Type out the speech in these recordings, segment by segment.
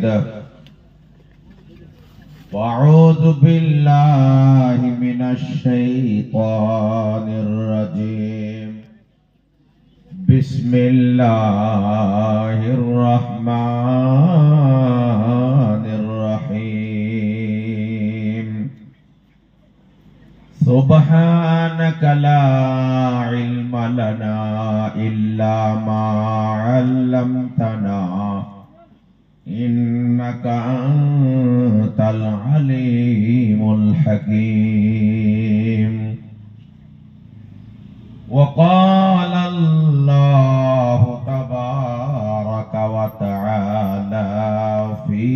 واحد. وأعوذ بالله من الشيطان الرجيم. بسم الله الرحمن الرحيم. سبحانك لا علم لنا إلا ما علمتنا إنك أنت العليم الحكيم. وقال الله تبارك وتعالى في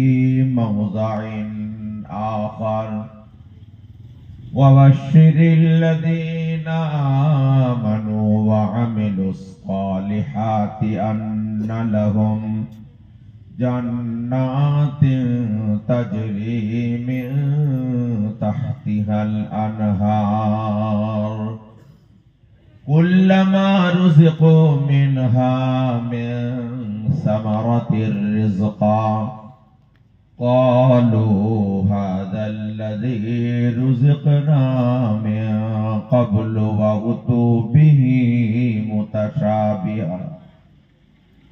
موضع آخر: وبشر الذين آمنوا وعملوا الصالحات أن لهم جنات تجري من تحتها الأنهار كلما رزقوا منها من ثمرة رزقا قالوا هذا الذي رزقنا من قبل وأتوا به متشابها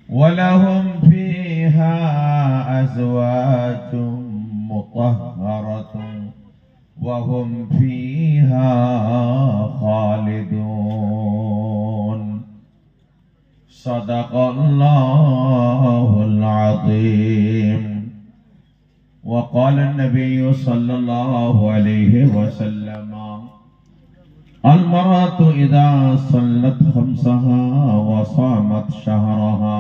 ولهم فيها أزواج مطهرة وهم فيها خالدون. صدق الله العظيم. وقال النبي صلى الله عليه وسلم: المرأة إذا صلت خمسها وصامت شهرها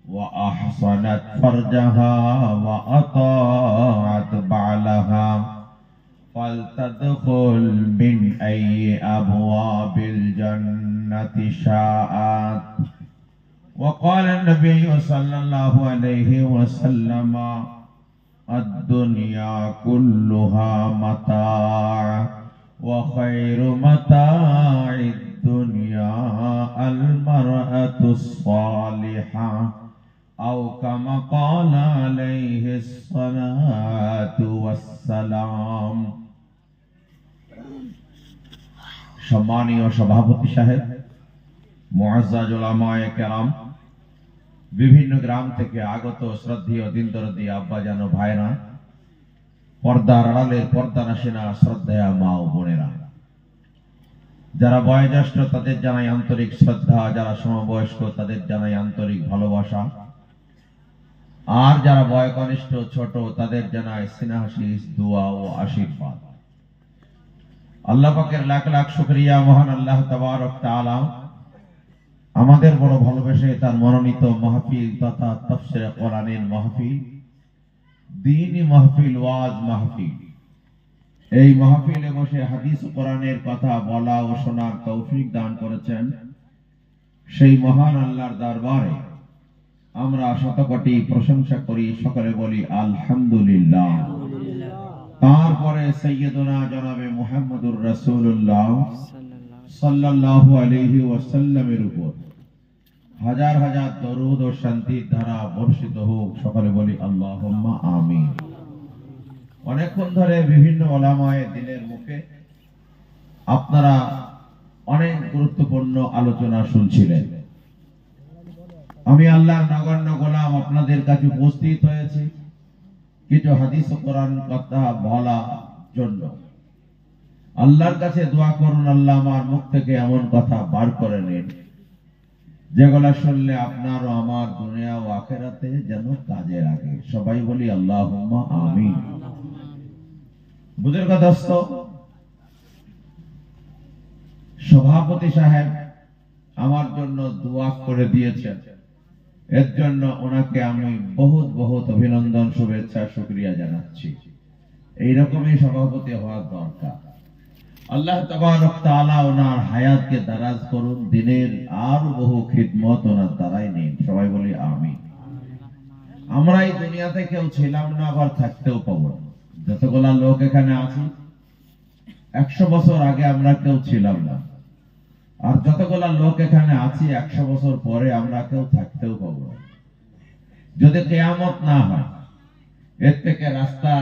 وأحصنت فرجها وأطاعت بعلها فلتدخل من أي أبواب الجنة شاءت. وقال النبي صلى الله عليه وسلم: الدنيا كلها متاع وخير متاع الدنيا المرأة الصالحة أو كما قال عليه الصلاة والسلام. সম্মানীয় সভাপতি সাহেব, মুআজ্জাজ উলামায়ে কেরাম, বিভিন্ন গ্রাম থেকে আগত শ্রদ্ধেয় দিনদরদি আব্বাজান ও ভাইরা, পর্দার আড়ালে পর্দানাসীনা শ্রদ্ধেয়া মা ও বোনেরা, যারা বয়োজ্যেষ্ঠ তাদের জানাই আন্তরিক শ্রদ্ধা, যারা সমবয়স্ক তাদের জানাই আন্তরিক ভালোবাসা, আর যারা বয়কনিষ্ঠ ছোট তাদের জানাই স্নেহাশিস দোয়া ও আশীর্বাদ। আল্লাহ পাকের লাখ লাখ শুকরিয়া, মহান আল্লাহ তাবারক তাআলা আমাদের বড় ভালোবেসে তার মনোনীত মাহফিল তথা তাফসীরে কোরআনের মাহফিল, দ্বীনি মাহফিল, ওয়াজ মাহফিল, এই মাহফিলে বসে হাদিস ও কোরআনের কথা বলা ও শোনার তৌফিক দান করেছেন। সেই মহান আল্লাহর দরবারে আমরা শতকোটি প্রশংসা করি, সকলে বলি আলহামদুলিল্লাহ। তারপরে সাইয়্যিদুনা জনাবে মুহাম্মদুর রাসূলুল্লাহ সাল্লাল্লাহু আলাইহি ওয়াসাল্লামের উপর হাজার হাজার দরুদ ও শান্তির ধারা বর্ষিত হোক, সকলে বলি আল্লাহুম্মা আমিন। অনেকক্ষণ ধরে বিভিন্ন উলামায়ে দ্বীনের মুখে আপনারা অনেক গুরুত্বপূর্ণ আলোচনা শুনছিলেন। আমি আল্লাহর নগণ্য গোলাম আপনাদের কাছে উপস্থিত হয়েছি কিছু হাদিস ও কোরআন কথা বলার জন্য। আল্লাহর কাছে দোয়া করুন, আল্লাহ আমার মুখ থেকে এমন কথা বার করে নিন যেগুলা শুনলে আপনার ও আমার দুনিয়া ও আখিরাতে যেন কাজে লাগে। সবাই বলি আল্লাহুম্মা আমিন। বুজুর্গ দোস্ত, সভাপতি সাহেব আমার জন্য দোয়া করে দিয়েছেন, এর জন্য ওনাকে আমি বহুত বহুত অভিনন্দন, শুভেচ্ছা, শুকরিয়া জানাচ্ছি। এইরকমই সভাপতি হওয়ার দরকার। আল্লাহ তাবারক তাআলা ওনার হায়াতকে দারাজ করুন, দিনের আরো বহু খিদমত ওনার দ্বারাই নিন। সবাই বলি আমিন। আমরা এই দুনিয়াতে কেউ ছিলাম না, আবার থাকতেও পাবো না। যতগুলা লোক এখানে আছি 100 বছর আগে আমরা কেউ ছিলাম না, আর যতগুলা লোক এখানে আছি 100 বছর পরে আমরা কেউ থাকতেও পাবো না। যদি কিয়ামত না হয়, এর থেকে রাস্তা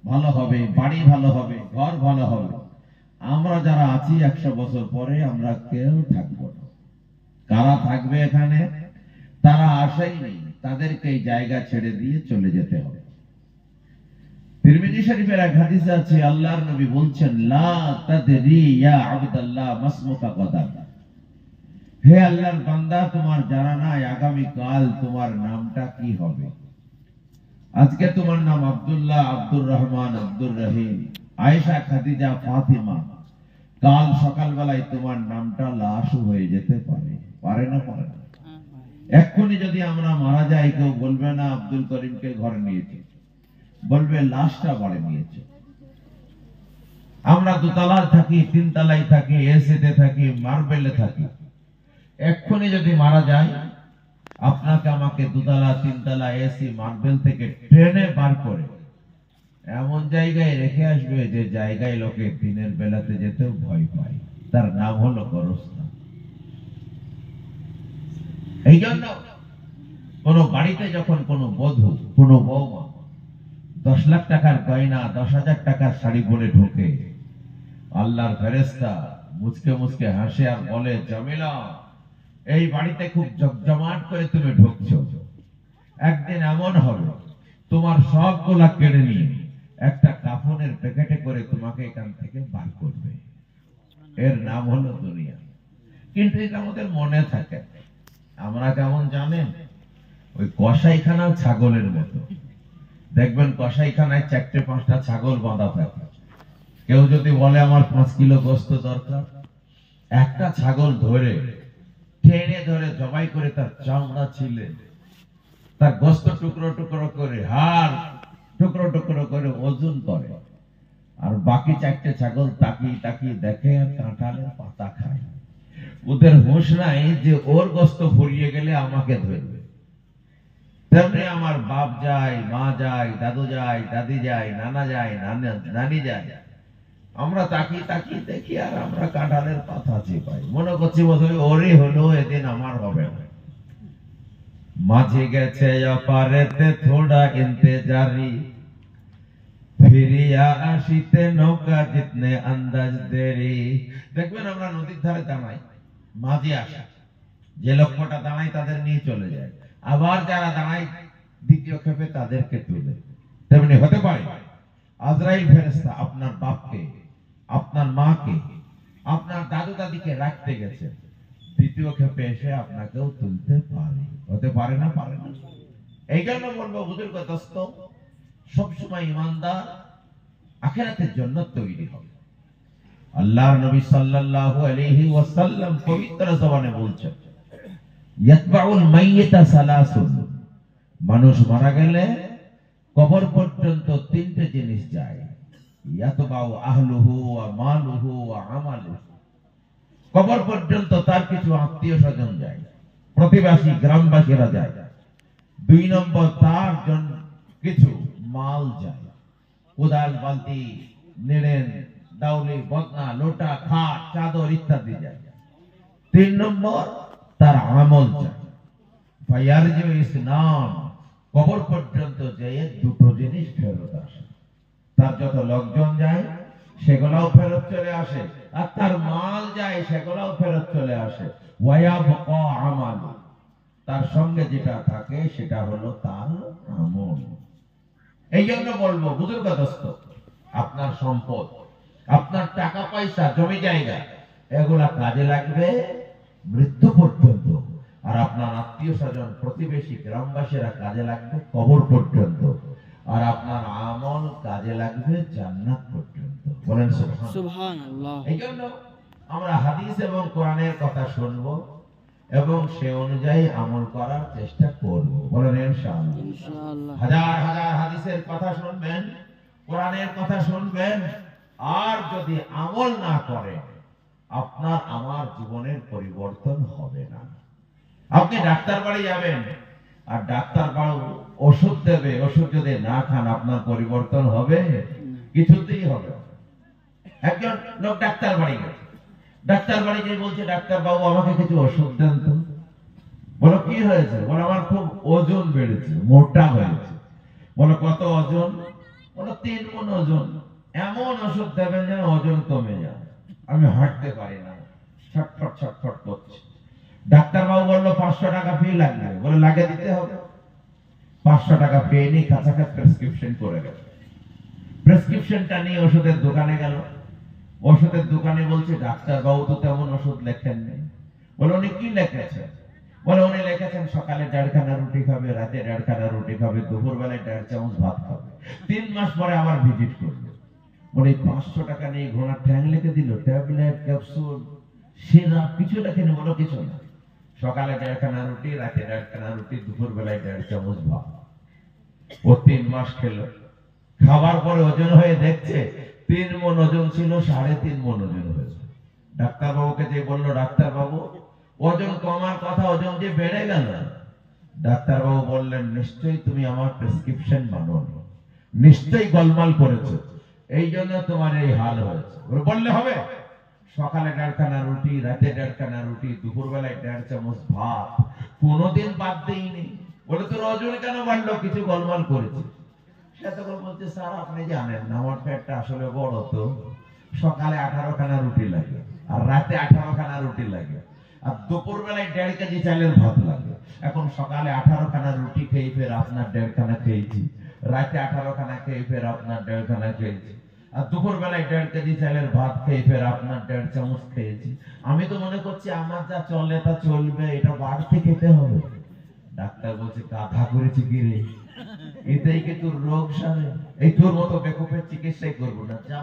ভালো হবে, বাড়ি ভালো হবে, ঘর ভালো হবে। আমরা যারা আছি 100 বছর পরে আমরা কেউ থাকবো না। কারা থাকবে এখানে? তারা আশাই নেই, তাদেরকে এই জায়গা ছেড়ে দিয়ে চলে যেতে হবে। তিরমিজি শরীফের এক হাদিসে আছে, আল্লাহর নবী বলছেন, লা তাদরি ইয়া আবদাল্লাহ মাসমুকা গাদান। হে আল্লাহর বান্দা, তোমার জানা নাই আগামী কাল তোমার নামটা কি হবে। আজকে তোমার নাম আব্দুল্লাহ, আব্দুর রহমান, আব্দুর রহিম, আয়েশা, খাদিজা, ফাতিমা। কাল সকালবেলায় তোমার নামটা লাশ হয়ে যেতে পারে। পারে না? পারে না। এক্ষুনি যদি আমরা মারা যাই, কেউ বলবে না আব্দুল করিমকে ঘরে নিয়েছে, বলবে লাশটা বাড়ি নিয়েছে। আমরা দোতলায় থাকি, তিনতলায় থাকি, এসিতে থাকি, মার্বেলে থাকি। এক্ষুনি যদি মারা যায়, আপনাকে আমাকে দোতলা, তিনতলা, এসি, মার্বেল থেকে ট্রেনে বার করে এমন জায়গায় রেখে আসবে যে জায়গায় লোকে দিনের বেলাতে যেতেও ভয় পায়। তার নাম হলো কবরস্থান। এই জন্য কোন বাড়িতে যখন কোন বধূ, কোন বৌমা 10 লাখ টাকার গয়না, 10,000 টাকার শাড়ি পরে ঢোকে, আল্লাহর ফেরেশতা মুচকে মুচকে হাসে আর বলে, জামিলা, এই বাড়িতে খুব জমজমাট করে তুমি ঢুকছো। একদিন এমন হবে তোমার সবগুলা কেড়ে নিয়ে একটা কাফনের প্যাকেটে করে তোমাকে এখান থেকে বার করবে। এর নাম হলো দুনিয়া। কিন্তু এটা আমাদের মনে থাকে। আমরা কেমন জানেন? ওই কসাইখানা ছাগলের মতো। দেখবেন কসাইখানায় 4-5টা ছাগল বাঁধা থাকে। কেউ যদি বলে আমার 5 কিলো গোস্ত দরকার, একটা ছাগল ধরে টেনে ধরে জবাই করে তার চামড়া ছিলে, তার গোস্ত টুকরো টুকরো করে, হাড় টুকরো টুকরো করে ওজন করে, আর বাকি 4টে ছাগল তাকিয়ে তাকিয়ে দেখে আর কাঁঠালের পাতা খায়। ওদের হুঁশ নাই যে ওর গোস্ত ফুরিয়ে গেলে আমাকে ধরবে। তেমনি আমার বাপ যায়, মা যায়, দাদু যায়, দাদি যায়, নানা যায়, নানি যায়। আমরা তাকিয়ে তাকিয়ে দেখি আর আমরা কাঁঠালের পাতা চিপাই, মনে করছি বোধহয় ওরই হলো, এদিন আমার হবে না। মাঝে গেছে অপারেতে থোড়া ইন্তেজারি, ফিরিয়া আসিতে নৌকা জিতনে আন্দাজ দেরি। দেখবেন আমরা নদীর ধারে দাঁড়াই, মাঝে আসা যে লক্ষ্যটা দাঁড়াই তাদের নিয়ে চলে যায়, আবার যারা দাঁড়ায় দ্বিতীয় ক্ষেপে তাদেরকে তুলে। তেমনি হতে পারে আজরাইল ফেরেশতা আপনার বাপকে, আপনার মাকে, আপনার দাদু দাদিকে রাখতে গেছে, দ্বিতীয় ক্ষেপে এসে আপনাকেও তুলতে পারে। হতে পারে না? পারে না। এই জন্য বলবো বুজুর্গ দোস্ত, সবসময় ইমানদার আখিরাতের জন্য তৈরি হবে। আল্লাহর নবী সাল্লাল্লাহু আলাইহি ওয়াসাল্লাম পবিত্র জবানে বলছেন, ইয়াতবাউল মাইয়িতা সালাসুন, মানুষ মারা গেলে কবর পর্যন্ত 3টে জিনিস যায়। ইয়াতবাউ আহলুহু ওয়া মালুহু ওয়া আমালুহু, কবর পর্যন্ত তার কিছু আত্মীয় স্বজন যায়, প্রতিবেশী গ্রামবাসীরা যায়। 2 নম্বর, তার জন্য কিছু মাল যায়, কোদাল, বালতি, নেড়েন, দাউলি, বদনা, লোটা, খাট, চাদর ইত্যাদি যায়। 3 নম্বর, তার আমল যায়। ফায়ারজু ইসলাম, কবর পর্যন্ত যেয়ে 2টো জিনিস ফেরত আসে। তার যত লোকজন যায় সেগুলাও ফেরত চলে আসে, আর তার মাল যায় সেগুলাও ফেরত চলে আসে। ওয়ায়াবকা আমালু, তার সঙ্গে যেটা থাকে সেটা হলো তার আমল। এই জন্য বলবো বুজুর্গ দোস্ত, আপনার সম্পদ, আপনার টাকা পয়সা, জমি জায়গা, এগুলা কাজে লাগবে মৃত্যু পর্যন্ত। আর আপনার আত্মীয় স্বজন, প্রতিবেশী, গ্রামবাসীরা কাজে লাগবে কবর পর্যন্ত। আর আপনার আমল কাজে লাগবে জান্নাত পর্যন্ত। বলেন সুবহানাল্লাহ। এই জন্য আমরা হাদিস এবং কোরআনের কথা শুনবো এবং সে অনুযায়ী আমল করার চেষ্টা করব। বলেন ইনশাআল্লাহ। হাজার হাজার হাদিসের কথা শুনবেন, কোরআনের কথা শুনবেন, আর যদি আমল না করে আপনার আমার জীবনের পরিবর্তন হবে না। আপনি ডাক্তার বাড়ি যাবেন আর ডাক্তার বাড়ি ওষুধ দেবে, ওষুধ যদি না খান আপনার পরিবর্তন হবে? কিছুতেই হবে। একজন লোক ডাক্তার বাড়ি গেছে, ডাক্তার বাড়ি গিয়ে বলছে, ডাক্তার বাবু আমাকে কিছু ওষুধ দেন তো। বলো কি হয়েছে? বলো আমার খুব ওজন বেড়েছে, মোটা হয়েছে। বলো কত ওজন? বলো 3 মণ ওজন। এমন ওষুধ দেবেন যেন ওজন কমে যায়। আমি হাঁটতে পারি না, ছটফট ছটফট করছি। ডাক্তারবাবু বললো 500 টাকা ফি লাগবে। বলে লাগে, দিতে হবে। 500 টাকা ফি নিয়ে কাছাকাছি প্রেসক্রিপশন করে গেল। প্রেসক্রিপশনটা নিয়ে ওষুধের দোকানে গেল। ওষুধের দোকানে বলছে ডাক্তারবাবু তো তেমন ওষুধ লেখেননি। বলে উনি কি লিখেছেন? বলে উনি লিখেছেন সকালে 1.5 খানা রুটি খাবে, রাতে 1.5 খানা রুটি খাবে, দুপুর বেলায় 1.5 চামচ ভাত খাবে। 3 মাস পরে আবার ভিজিট করবে। বলে 500 টাকা নিয়ে ঘোড়ার ঠ্যাং লিখে দিল, ট্যাবলেট, ক্যাপসুল, সিরাপ কিছু লেখেনি। বলো কিছু না। সকালে 1.5 খানা রুটি, রাতে 1.5 খানা রুটি, দুপুর বেলায় 1.5 চামচ ভাত। ও 3 মাস খেলো। খাবার পরে ওজন হয়ে দেখছে 3 মণ ওজন ছিল, 3.5 মণ ওজন হয়েছে। ডাক্তারবাবুকে যে বললো, ডাক্তারবাবু ওজন কমার কথা, ওজন যে বেড়ে গেল। ডাক্তারবাবু বললেন, নিশ্চয়ই তুমি আমার প্রেসক্রিপশন মানোনি, নিশ্চয়ই গোলমাল করেছো, এই জন্য তোমার এই হাল হয়েছে। বললে হবে? সকালে 1.5 খানা রুটি, রাতে 1.5 খানা রুটি, দুপুর বেলায় 1.5 চামচ ভাত, কোনোদিন বাদ দেইনি। বলে তোর ওজন কেন বাড়লো? কিছু গোলমাল করেছে। সে তখন বলছে, স্যার আপনি জানেন না, আমার পেটটা আসলে বড়, তো সকালে 18 খানা রুটি লাগে, আর রাতে 18 খানা রুটি লাগে, আর দুপুর বেলায় 1.5 কেজি চালের ভাত লাগে। এখন সকালে 18 খানা রুটি খেয়ে ফের আপনার 1.5 খানা খেয়েছি, রাতে 18 খানা খেয়ে ফের আপনার 1.5 খানা খেয়েছি, আর দুপুর বেলায় 1.5 কেজি চালের ভাত খেয়ে ফের আপনার 1.5 চামচ খেয়েছি। আমি তো মনে করছি আমার যা চলে তা চলবে, এটা বাড়তি খেতে হবে। ডাক্তার বলছে, গাধা করেছি কি রে, এটাই কি তোর রোগ সারে? এই তোর মতো বেকুফের চিকিৎসাই করবো না, যা।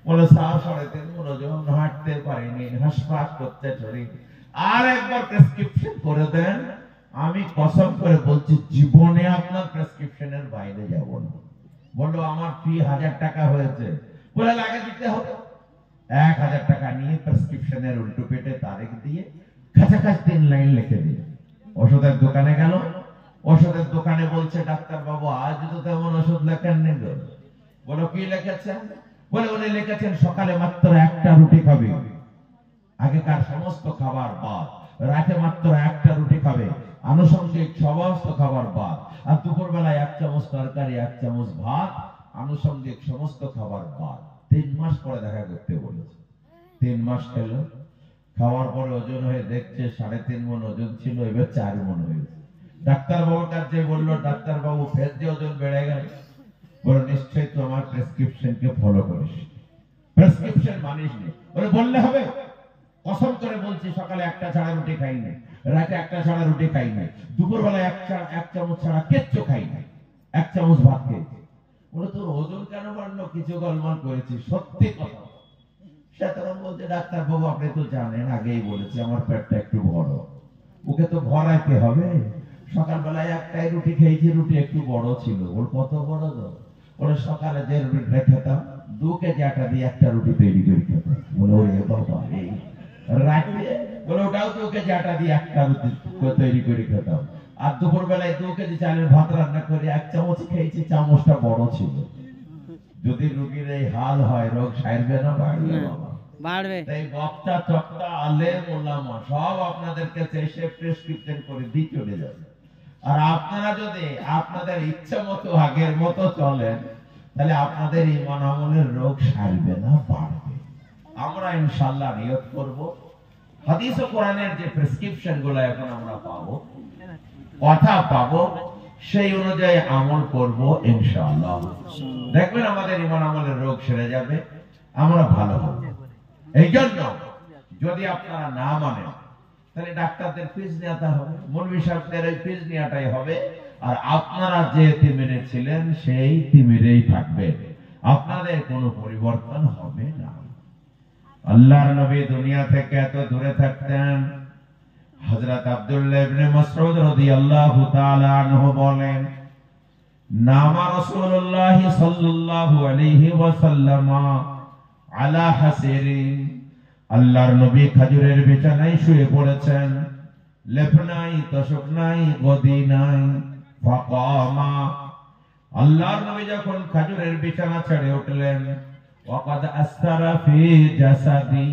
বলে 3.5 মণ ওজন, হাঁটতে পারিনি, হাসপাস করতে চলি। আর একবার প্রেসক্রিপশন করে দেন, আমি কসম করে বলছি জীবনে আপনার প্রেসক্রিপশনের বাইরে যাব না। বললো আমার ফি 1000 টাকা হয়েছে। বলে লাগে, দিতে হবে। 1000 টাকা নিয়ে প্রেসক্রিপশনের উল্টো পেটে তারিখ দিয়ে কাছাকাছি 3 লাইন লিখে দিয়ে ওষুধের দোকানে গেল। ওষুধের দোকানে বলছে, ডাক্তার বাবু আজ তো তেমন ওষুধ লেখেননি। বলো কি লিখেছেন? বলে উনি লিখেছেন সকালে মাত্র 1টা রুটি খাবে, আগেকার সমস্ত খাবার বাদ, রাতে মাত্র 1টা রুটি খাবে, আনুষঙ্গিক সমস্ত খাবার বাদ, আর দুপুর বেলায় 1 চামচ তরকারি, 1 চামচ ভাত, আনুষঙ্গিক সমস্ত খাবার বাদ। 3 মাস পরে দেখা করতে বলেছে। 3 মাস খেলো। খাওয়ার পরে ওজন হয়ে দেখছে 3.5 মণ ওজন ছিল, এবার 4 মণ হয়েছে। ডাক্তারবাবুর কাছে বললো, ডাক্তারবাবু ফের যে ওজন বেড়ে গেল। বলে নিশ্চয়ই তো আমার প্রেসক্রিপশনকে ফলো করিস, প্রেসক্রিপশন মানিস নি। বলে বললে হবে? কসম করে বলছি সকালে 1টা ছাড়া রুটি খাই নাই, রাতে 1টা ছাড়া রুটি খাই নাই, দুপুর বেলায় 1 চামচ ছাড়া কিচ্ছু খাই নাই, 1 চামচ ভাত খেয়েছি। বলে তোর ওজন কেন বাড়লো? কিছু গোলমাল করেছি। সত্যি কথা। সে তখন বলছে, ডাক্তারবাবু আপনি তো জানেন, আগেই বলেছি আমার পেটটা একটু বড়, ওকে তো ভরাইতে হবে। সকালবেলায় 1টাই রুটি খেয়েছি, রুটি একটু বড় ছিল। ওর কত বড়? বলে সকালে যে রুটি খেতাম 2 কেজি আটা দিয়ে 1টা রুটি তৈরি করে খেতাম। বলে ওরে বাবা, এই রাতে বলে ওটাও 2 কেজি আটা দিয়ে 1টা রুটি তৈরি করে খেতাম, আর দুপুর বেলায় 2 কেজি চালের ভাত রান্না করে 1 চামচ খেয়েছি, চামচটা বড় ছিল। যদি রোগীর এই হাল হয়, রোগ সারবে না বাড়বে? বাড়বে। তাই বক্তা চক্তা আলেম ওলামা সব আপনাদেরকে এসে প্রেসক্রিপশন করে দিয়ে চলে যাবে। আর আপনারা যদি আপনাদের ইচ্ছা মতো আগের মতো চলেন, তাহলে আপনাদের ঈমান আমলের রোগ সারবে না, বাড়বে। আমরা ইনশাআল্লাহ নিয়ত করব, হাদিস ও কোরআনের যে প্রেসক্রিপশন গুলো এখন আমরা পাবো, কথা পাবো, সেই অনুযায়ী আমল করব ইনশাআল্লাহ। দেখবেন আমাদের ঈমান আমলের রোগ সেরে যাবে, আমরা ভালো হব। এই জন্য যদি আপনারা না মানেন, তাহলে ডাক্তারদের ফিস নেওয়া হবে, মৌলভী সাহেবদের এই ফিস নেওয়াটাই হবে, আর আপনারা যে তিমিরে ছিলেন সেই তিমিরেই থাকবে, আপনাদের কোনো পরিবর্তন হবে না। আল্লাহর নবী দুনিয়া থেকে এত দূরে থাকতেন। হযরত আব্দুল্লাহ ইবনে মাসউদ রাদিয়াল্লাহু তাআলা আনহু বলেন, নামা রাসূলুল্লাহ সাল্লাল্লাহু আলাইহি ওয়াসাল্লাম আলা হাসিরিন, আল্লাহর নবী খেজুরের বিছানায় শুয়ে পড়েছেন, লেপ নাই, তোশক নাই, গদি নাই। ফাকামা, আল্লাহর নবী যখন খেজুরের বিছানা ছেড়ে উঠলেন, ওয়াকাদ আসতারা ফি জাসাদি,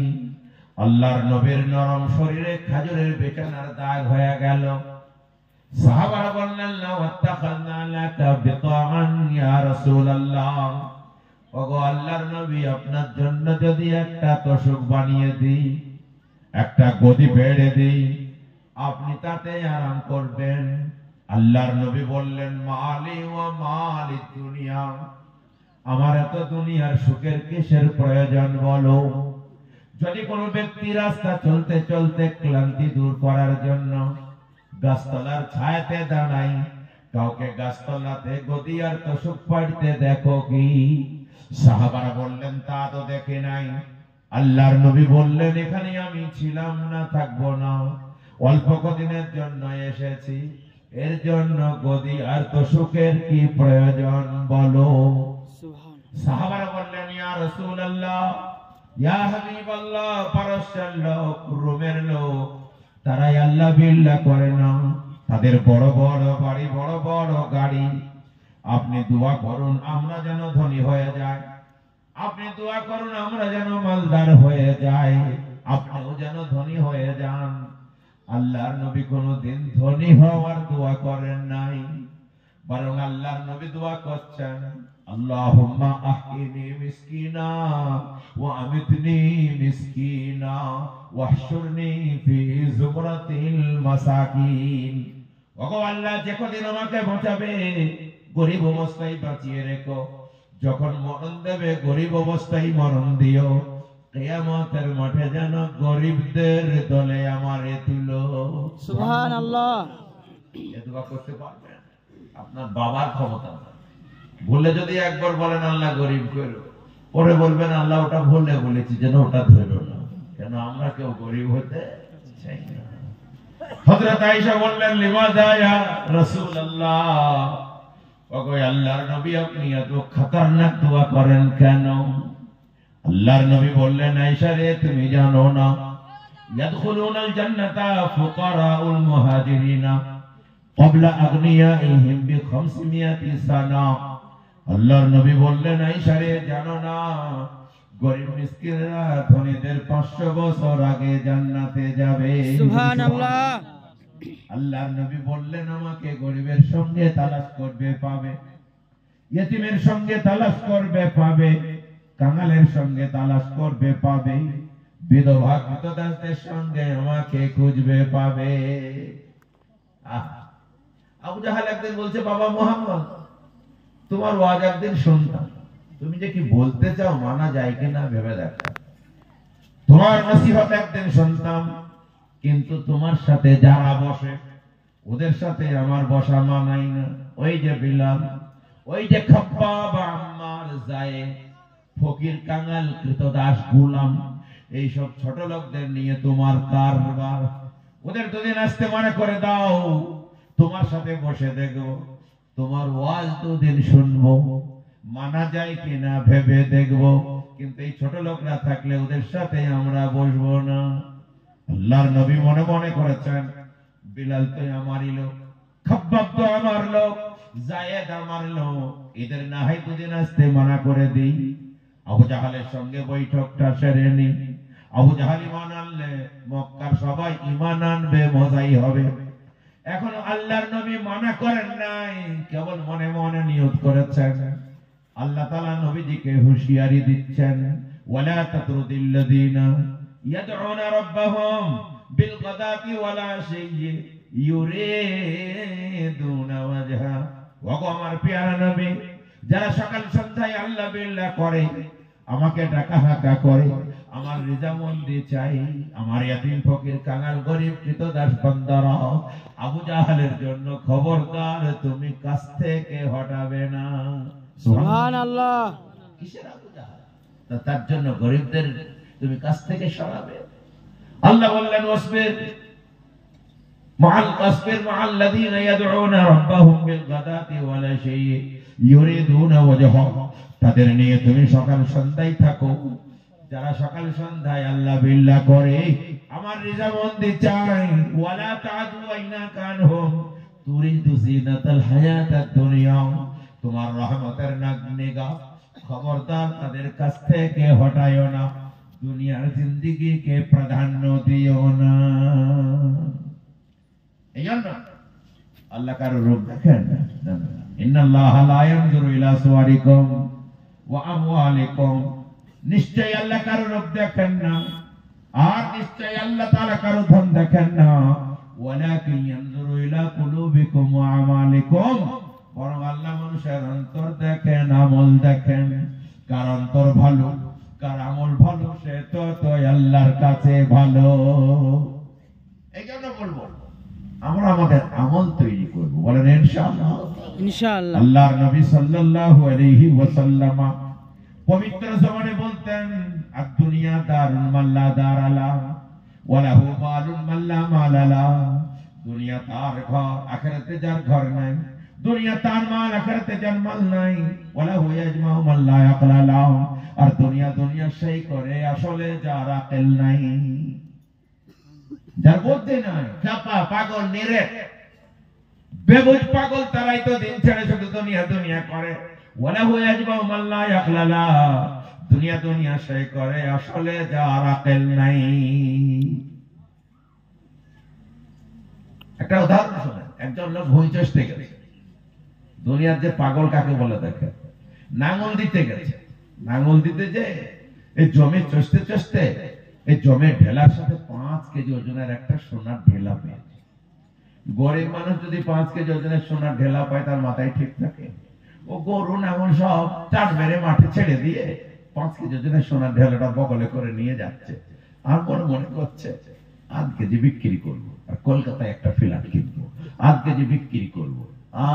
আল্লাহর নবীর নরম শরীরে খাজুরের বিছানার দাগ হয়ে গেল। সাহাবারা বললেন, লা ওয়াত্তাখাযনা লাকা বিতাআন ইয়া রাসূলুল্লাহ, ওগো আল্লাহর নবী, আপনার জন্য যদি একটা তোশক বানিয়ে দিই, একটা গদি বেড়ে দিই, আপনি তাতে আরাম করবেন। আল্লাহর নবী বললেন, মালি ওয়া মালি দুনিয়া, আমার এত দুনিয়ার সুখের কিসের প্রয়োজন বলো? যদি কোনো ব্যক্তি রাস্তা চলতে চলতে ক্লান্তি দূর করার জন্য গাছতলার ছায়াতে দাঁড়ায়, কাউকে গাছতলাতে গদি আর তোশক পাড়তে দেখো কি? সাহাবারা বললেন, তা তো দেখে নাই। আল্লাহর নবী বললেন, এখানে আমি ছিলাম না, থাকবো না, অল্প কদিনের জন্য এসেছি, এর জন্য গদি আর তোশকের কি প্রয়োজন বলো? সাহাবারা বললেন, ইয়া রাসূলুল্লাহ, ইয়া হাবিবাল্লাহ, পারস্যের লোক, রোমের লোক, তারাই আল্লাহ বিল্লাহ করে না, তাদের বড় বড় বাড়ি, বড় বড় গাড়ি। আপনি দোয়া করুন আমরা যেন ধনী হয়ে যাই, আপনি দোয়া করুন আমরা যেন মালদার হয়ে যাই, আপনিও যেন ধনী হয়ে যান। আল্লাহর নবী কোনদিন ধনী হওয়ার দোয়া করেন নাই, বরং আল্লাহর নবী দোয়া করছেন, আল্লাহুম্মা আহইনি মিসকিনা ওয়া আমিতনি মিসকিনা ওয়াহশুরনি ফি যুমরাতিল মাসাকিন। ওগো আল্লাহ, যে কদিন আমাকে বাঁচাবে গরিব অবস্থায় বাঁচিয়ে রেখো, যখন মরণ দেবে গরিব অবস্থায় মরণ দিও, কিয়ামতের মাঠে যেন গরিবদের দলে আমারে তুলো। সুবহানাল্লাহ। এ দোয়া করতে পারবেন? আপনার বাবার ক্ষমতা না, ভুলে যদি একবার বলেন আল্লাহ গরিব করো, পরে বলবেন আল্লাহ ওটা ভুলে বলেছি যেন ওটা ধরো না, কেন আমরা কেউ গরিব হতে চাই না। হযরত আয়েশা বললেন, লিমাযা ইয়া রাসূলুল্লাহ, ওগো আল্লাহর নবী, আপনি এত খতরনাক দোয়া করেন কেন? আল্লাহর নবী বললেন, আয়েশা রে, তুমি জানো না, ইয়াদখুলুনাল জান্নাতা ফুকারাউল মুহাজিরিনা ক্বাবলা আগনিয়াইহিম বি500 সানা। আল্লাহর নবী বললেন, আয়েশা রে, জানো না, গরিব মিসকিনরা ধনীদের 500 বছর আগে জান্নাতে যাবে। সুবহানাল্লাহ। আল্লাহর নবী বললেন, আমাকে গরিবের সঙ্গে তালাশ করবে পাবে, ইয়েতিমের সঙ্গে তালাশ করবে পাবে, কাঙালের সঙ্গে তালাশ করবে পাবে, বিধবা কৃতদাসদের সঙ্গে আমাকে খুঁজবে পাবে। আবু জাহাল একদিন বলছে, বাবা মুহাম্মদ, তোমার ওয়াজ একদিন শুনতাম, তুমি যে কি বলতে চাও মানা যায় কিনা ভেবে দেখো। তোমার নসিহত একদিন শুনতাম, কিন্তু তোমার সাথে যারা বসে ওদের সাথে আমার বসা মানাই না। ওই যে বিলাল, ওই যে খাব্বাব, আম্মার, যায়েদ, ফকির, কাঙাল, কৃতদাস, গোলাম, এই সব ছোট লোকদের নিয়ে তোমার কারবার, ওদের দুদিন আসতে মনে করে দাও, তোমার সাথে বসে দেখো, তোমার ওয়াজ দুদিন শুনবো, মানা যায় কিনা ভেবে দেখবো, কিন্তু এই ছোট লোকরা থাকলে ওদের সাথে আমরা বসবো না। আল্লাহর নবী মনে মনে করেছেন, বিলাল তো আমারই লোক, খাব্বাব তো আমার লোক, যায়েদ আমার লোক, এদের না হয় দুদিন আসতে মানা করে দিই, আবু জাহালের সঙ্গে বৈঠকটা সেরে নি। আবু জাহাল ঈমান আনলে মক্কার সবাই ঈমান আনবে, মজাই হবে। এখন আল্লাহর নবী মানা করেন নাই, কেবল মনে মনে নিয়ত করেছেন। আল্লাহ তাআলা নবীজিকে হুঁশিয়ারি দিচ্ছেন, ওয়ালা তাতরুদিল্লাযিনা ইয়াদউনা রাব্বাহুম বিল গাদাতি ওয়ালা আশিয়্যি ইউরিদুনা ওয়াজহা। ওগো আমার প্রিয় নবী, যারা সকাল সন্ধ্যায় আল্লাহ বিল্লাহ করে, আমাকে ডাকা হাঁকা করে, আমার রিজামন্দি চাই, আমার ইয়াতীম, ফকির, কাঙাল, গরিব, কৃতদাস বান্দারা, আবু জাহালের জন্য খবরদার তুমি কাছ থেকে হটাবে না। সুবহানাল্লাহ। কিসের আবু জাহাল? তার জন্য গরিবদের তুমি কাছ থেকে সরাবে। আল্লাহ বললেন, ওয়াসবির মা'আল্লাযীনা ইয়াদউনা রাব্বাহুম বিল গাদাতি ওয়াল আশিয়্যি ইউরিদুনা ওয়াজহা। তাদের নিয়ে তুমি সকাল সন্ধ্যায় থাকো, যারা সকাল সন্ধ্যায় আল্লাহ বিল্লাহ করে, আমার রিজামন্দি চাই। ওয়ালা তা'দু আইনাকা আনহুম তুরিদু যিনাতাল হায়াতাদ দুনিয়া। তোমার রহমতের নিগাহ খবরদার তাদের কাছ থেকে হটায়ো না, দুনিয়ার জিন্দেগিকে প্রাধান্য দিও না। এই জন্য আল্লাহ কারো রূপ দেখেন না। ইন্নাল্লাহা লা ইয়ানজুরু ইলা সুওয়ারিকুম ওয়া আমওয়ালিকুম, নিশ্চয় আল্লাহ কারো রূপ দেখেন না, আর নিশ্চয় আল্লাহ তাআলা কারো ধন দেখেন না। ওয়ালাকিন ইয়ানজুরু ইলা কুলুবিকুম ওয়া আমালিকুম, বরং আল্লাহ মানুষের অন্তর দেখেন, আমল দেখেন। কার অন্তর ভালো, কার আমল ভালো, সে তো আল্লাহর কাছে ভালো। এই জন্য বলবো আমরা আমাদের আমল তৈরি করব, বলেন ইনশাআল্লাহ। ইনশাআল্লাহ। আল্লাহর নবী সাল্লাল্লাহু আলাইহি ওয়াসাল্লাম পবিত্র জবানে বলতেন, আদ-দুনিয়া দারুল মাল্লা দারালা ওয়া লাহু মালুন মাল্লা মালালা। দুনিয়া তার ঘর, আখিরাতে যার ঘর নাই। দুনিয়া তার মাল, আখিরাতে যার মাল নাই। ওয়া লাহু ইয়াজমাউ মাল্লা ইয়াকলালা, আর দুনিয়া সেই করে আসলে যার আকল নাই, যার বুদ্ধি নাই। চাপা পাগল, নিরেট বেবুজ পাগল, তারাই তো দিন ছেড়ে শুধু দুনিয়া করে। ওয়ালাহু ইয়াজমাউ মাল্লা ইয়াকলালা, দুনিয়া সেই করে আসলে যার আকল নাই। একটা উদাহরণ শুনেন। একজন লোক ভূমি চষতে গেছে। দুনিয়ার যে পাগল কাকে বলে দেখে, নাঙ্গল দিতে গেছে। নাঙ্গল দিতে যে এই জমি চষতে এই জমির ঢেলার সাথে 5 কেজি ওজনের একটা সোনার ঢেলা পেয়েছে। গরিব মানুষ যদি 5 কেজি ওজনের সোনার ঢেলা পায়, তার মাথায় ঠিক থাকে। ও গরু নাঙ্গল সব চাট মেরে মাঠে ছেড়ে দিয়ে 5 কেজি ওজনের সোনার ঢেলাটা বগলে করে নিয়ে যাচ্ছে। আর মনে করছে 8 কেজি বিক্রি করবো, আর কলকাতায় একটা ফ্ল্যাট কিনবো, 8 কেজি বিক্রি করবো,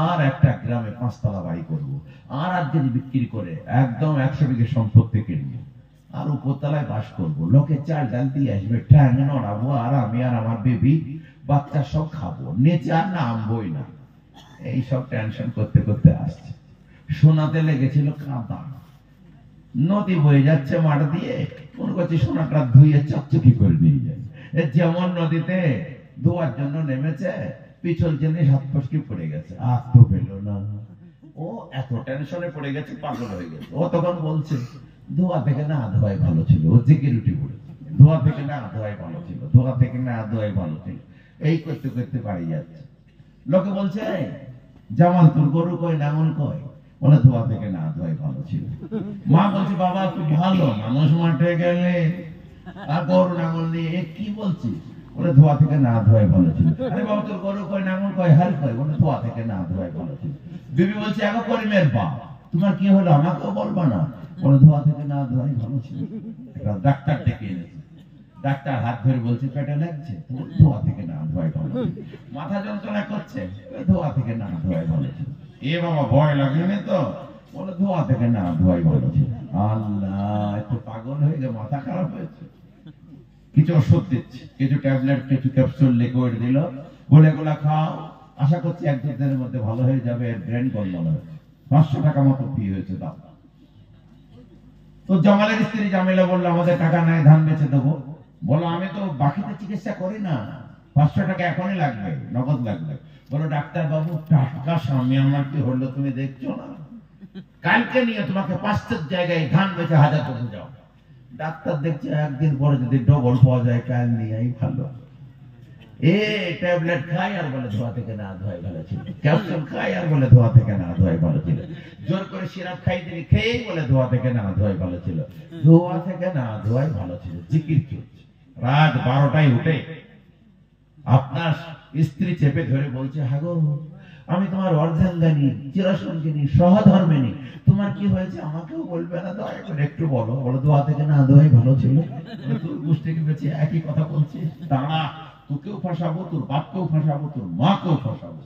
আর একটা গ্রামে 5 তলা বাড়ি করবো, আর 8 কেজি বিক্রি করে একদম 100 বিঘে সম্পত্তি কিনবো, আর উপরতলায় বাস করবো। লোকে চাল ডাল দিয়ে আসবে, ঠ্যাং নড়াবো, আর আমি আর আমার বেবি বাচ্চা সব খাবো, নিচে আর নামবই না। এই সব টেনশন করতে করতে আসছে। সোনাতে লেগেছিল কাদা, নদী বয়ে যাচ্ছে মাঠ দিয়ে, মনে করছে সোনাটা ধুয়ে চকচকি করে নিয়ে যায়। যেমন নদীতে ধোয়ার জন্য নেমেছে, পিছল জেনে হাত ফসকে পড়ে গেছে, আর তো পেল না। ও এত টেনশনে পড়ে গেছে, পাগল হয়ে গেছে। ও তখন বলছে, ধোয়া থেকে না ধোয়াই ভালো ছিল। ও সিকিউরিটি পড়েছে, ধোয়া থেকে না ধোয়াই ভালো ছিল, ধোয়া থেকে না ধোয়াই ভালো ছিল। এই করতে করতে বাড়ি যাচ্ছে। লোকে বলছে, জামাল তোর গরু কয়, নাঙ্গল কয়? বলে ধোয়া থেকে না ধোয়াই ভালো ছিল। মা বলছে, বাবা তুই ভালো মানুষ, মাঠে গেলে আর গরু নাঙ্গল নিয়ে কি বলছিস? বলে ধোয়া থেকে না ধোয়াই ভালো ছিল। আরে বাবা তোর গরু কয়, নাঙ্গল কয়, হাল কয়? বলে ধোয়া থেকে না ধোয়াই ভালো ছিল। বিবি বলছে, এখন করিমের বাপ তোমার কি হলো, আমাকেও বলবা না? বলে ধোয়া থেকে না ধোয়াই ভালো ছিল। একটা ডাক্তার ডেকে এনেছে। ডাক্তার হাত ধরে বলছে, পেটে লাগছে? ধোয়া থেকে না ধোয়াই ভালো ছিল। মাথা যন্ত্রণা করছে? ধোয়া থেকে না ধোয়াই ভালো ছিল। এ বাবা ভয় লাগেনি তো? বলে ধোয়া থেকে না ধোয়াই ভালো ছিল। আল্লাহ, একটু পাগল হয়ে গেছে, মাথা খারাপ হয়েছে। কিছু ওষুধ দিচ্ছে, কিছু ট্যাবলেট, কিছু ক্যাপসুল, লিকুইড দিল, বলে এগুলা খাও, আশা করছি 1-2 দিনের মধ্যে ভালো হয়ে যাবে। এর ব্রেন গন্ডগোল হয়েছে, 500 টাকা মতো ফি হয়েছে দাম। তো জামালের স্ত্রী জামিলা বললো, আমাদের টাকা নাই, ধান বেচে দেবো। বলো, আমি তো বাকিতে চিকিৎসা করি না, 500 টাকা এখনই লাগবে, নগদ লাগবে। বলো, ডাক্তার বাবু টাকা স্বামী আমার কি হলো তুমি দেখছো না? কালকে নিয়ে তোমাকে 500 জায়গায় ধান বেচে 1000 টাকা যাও। ডাক্তার দেখছে একদিন পরে যদি ডবল পাওয়া যায়, কাল নিয়েই ভালো। এ ট্যাবলেট খাই আর বলে ধোয়া থেকে না ধোয়াই ভালো ছিল, ক্যাপসুল খাই আর বলে ধোয়া থেকে না ধোয়াই ভালো ছিল, জোর করে সিরাপ খাই দিলি, খেয়েই বলে ধোয়া থেকে না ধোয়াই ভালো ছিল। ধোয়া থেকে না ধোয়াই ভালো ছিল। জিকির চলছে, রাত 12টায় উঠে আপনার স্ত্রী চেপে ধরে বলছে, হাগো আমি তোমার অর্ধাঙ্গানী, চিরসঙ্গিনী, সহধর্মিনী, তোমার কি হয়েছে আমাকেও বলবে না? দয়া করে একটু বলো। বলো, ধোয়া থেকে না ধোয়াই ভালো ছিল। তোর গোষ্ঠীকে বেঁচে একই কথা বলছিস? দাঁড়া, তোকেও ফাঁসাবো, তোর বাপকেও ফাঁসাবো, তোর মাকেও ফাঁসাবো।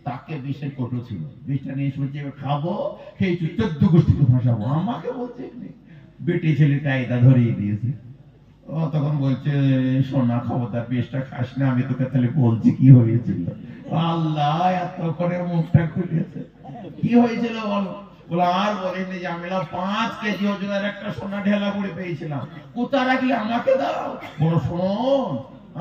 তাকে বিষের কৌটো ছিল, বিষটা নিয়ে শুনছি খাবো, খেয়েছি, 14 গোষ্ঠীকে ফাঁসাবো, আমাকে বলছে বেটি ছেলে কায়দা ধরিয়ে দিয়েছে। ও তখন বলছে, সোনা খবরদার বিষটা খাস না, আমি তোকে তাহলে বলছি কি হয়েছিল। আল্লাহ, এত করে মুখটা খুলেছে। কি হয়েছিল বলো? বলে, আর বলিনি জামিলা, 5 কেজি ওজনের একটা সোনা ঢেলা বুড়ি পেয়েছিলাম, কোথায় রাখলে আমাকে দাও। বলো, শোন,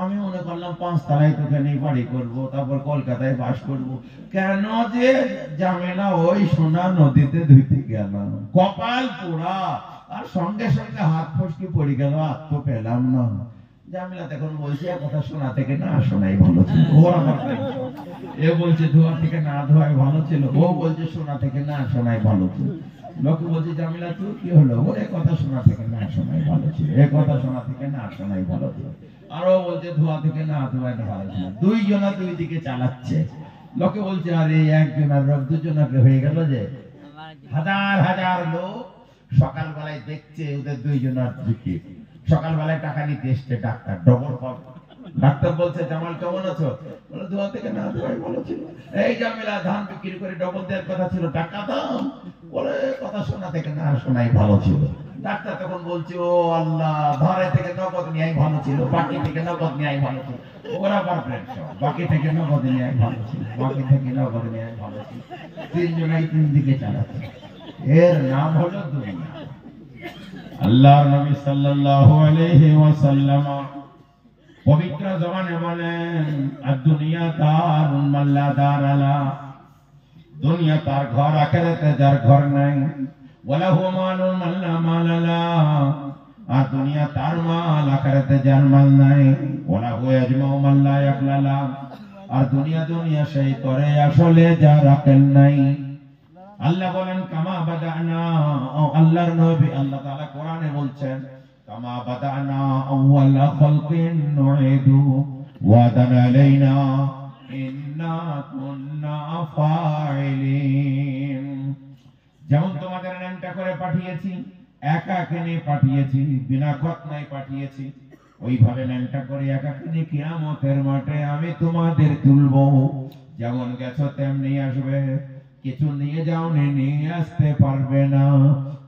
আমি মনে করলাম 5 তলায় তোকে নিয়ে বাড়ি করবো, তারপর কলকাতায় বাস করবো। কেন যে জামিলা ওই সোনা নদীতে ধুইতে গেলাম, কপাল পোড়া। আর সঙ্গে সঙ্গে হাত ফসকে পড়ে গেল, আর তো পেলাম না। জামিলা তখন বলছে কথা শোনা থেকে না শোনাই ভালো ছিল। ওর আমার এ বলছে ধোয়া থেকে না ধোয়াই ভালো ছিল, ও বলছে শোনা থেকে না শোনাই ভালো ছিল। লোকে বলছে জামিলা তুই কি হলো? ওরে কথা শোনা থেকে না শোনাই ভালো ছিল, এ কথা শোনা থেকে না শোনাই ভালো ছিল। আর ও বলছে ধোয়া থেকে না ধোয়াই ভালো ছিল। দুইজনা দুই দিকে চালাচ্ছে। লোকে বলছে আরে একজনের রোগ দুজনাকে হয়ে গেল যে। হাজার হাজার লোক সকালবেলায় দেখছে ওদের দুইজনের দিকে। সকালবেলায় টাকা নিতে এসছে ডাক্তার, ডবল পাবে। ডাক্তার বলছে জামাল কেমন আছো? বলে ধোয়া থেকে না ধোয়াই ভালো ছিল। এই জামিলা ধান বিক্রি করে ডবল দেওয়ার কথা ছিল, টাকা দাও। বলে কথা শোনা থেকে না শোনাই ভালো ছিল। ডাক্তার তখন বলছে ও আল্লাহ, ধারে থেকে নগদ নেওয়াই ভালো ছিল, বাকি থেকে নগদ নেওয়াই ভালো ছিল। ওরা পারফেক্ট, বাকি থেকে নগদ নেওয়াই ভালো ছিল, বাকি থেকে নগদ নেওয়াই ভালো ছিল। তিনজনাই তিন দিকে চালাচ্ছে। এর নাম হলো দুনিয়া। আল্লাহর নবী সাল্লাল্লাহু আলাইহি ওয়াসাল্লাম পবিত্র জবানে বলেন আদ-দুনিয়া দারুন মান লা দারালা, দুনিয়া তার ঘর, আখিরাতে যার ঘর নাই। ওয়ালাহু মালুন মান লা মালালা, আর দুনিয়া তার মাল, আখিরাতে যার মাল নাই। ওয়ালাহু ইয়াজমাউ মান লা ইয়াকলালা, আর দুনিয়া দুনিয়া সেই করে আসলে যার আকল নাই। আল্লাহ বলেন কামা বাদানা, আল্লাহর নবী আল্লাহ তাআলা কোরআনে বলছেন কামা বাদানা আউয়ালা খালকিন নুইদু ওয়াদান আলাইনা ইন্না কুন্না ফাইলিন। যেমন তোমাদের নামটা করে পাঠিয়েছি, একা কেনে পাঠিয়েছি, বিনা খতনায় পাঠিয়েছি, ওইভাবে নামটা করে একা কেনে কিয়ামতের মাঠে আমি তোমাদের তুলবো। যেমন গেছো তেমনি আসবে, কিছু নিয়ে যাও নিয়ে আসতে পারবে না।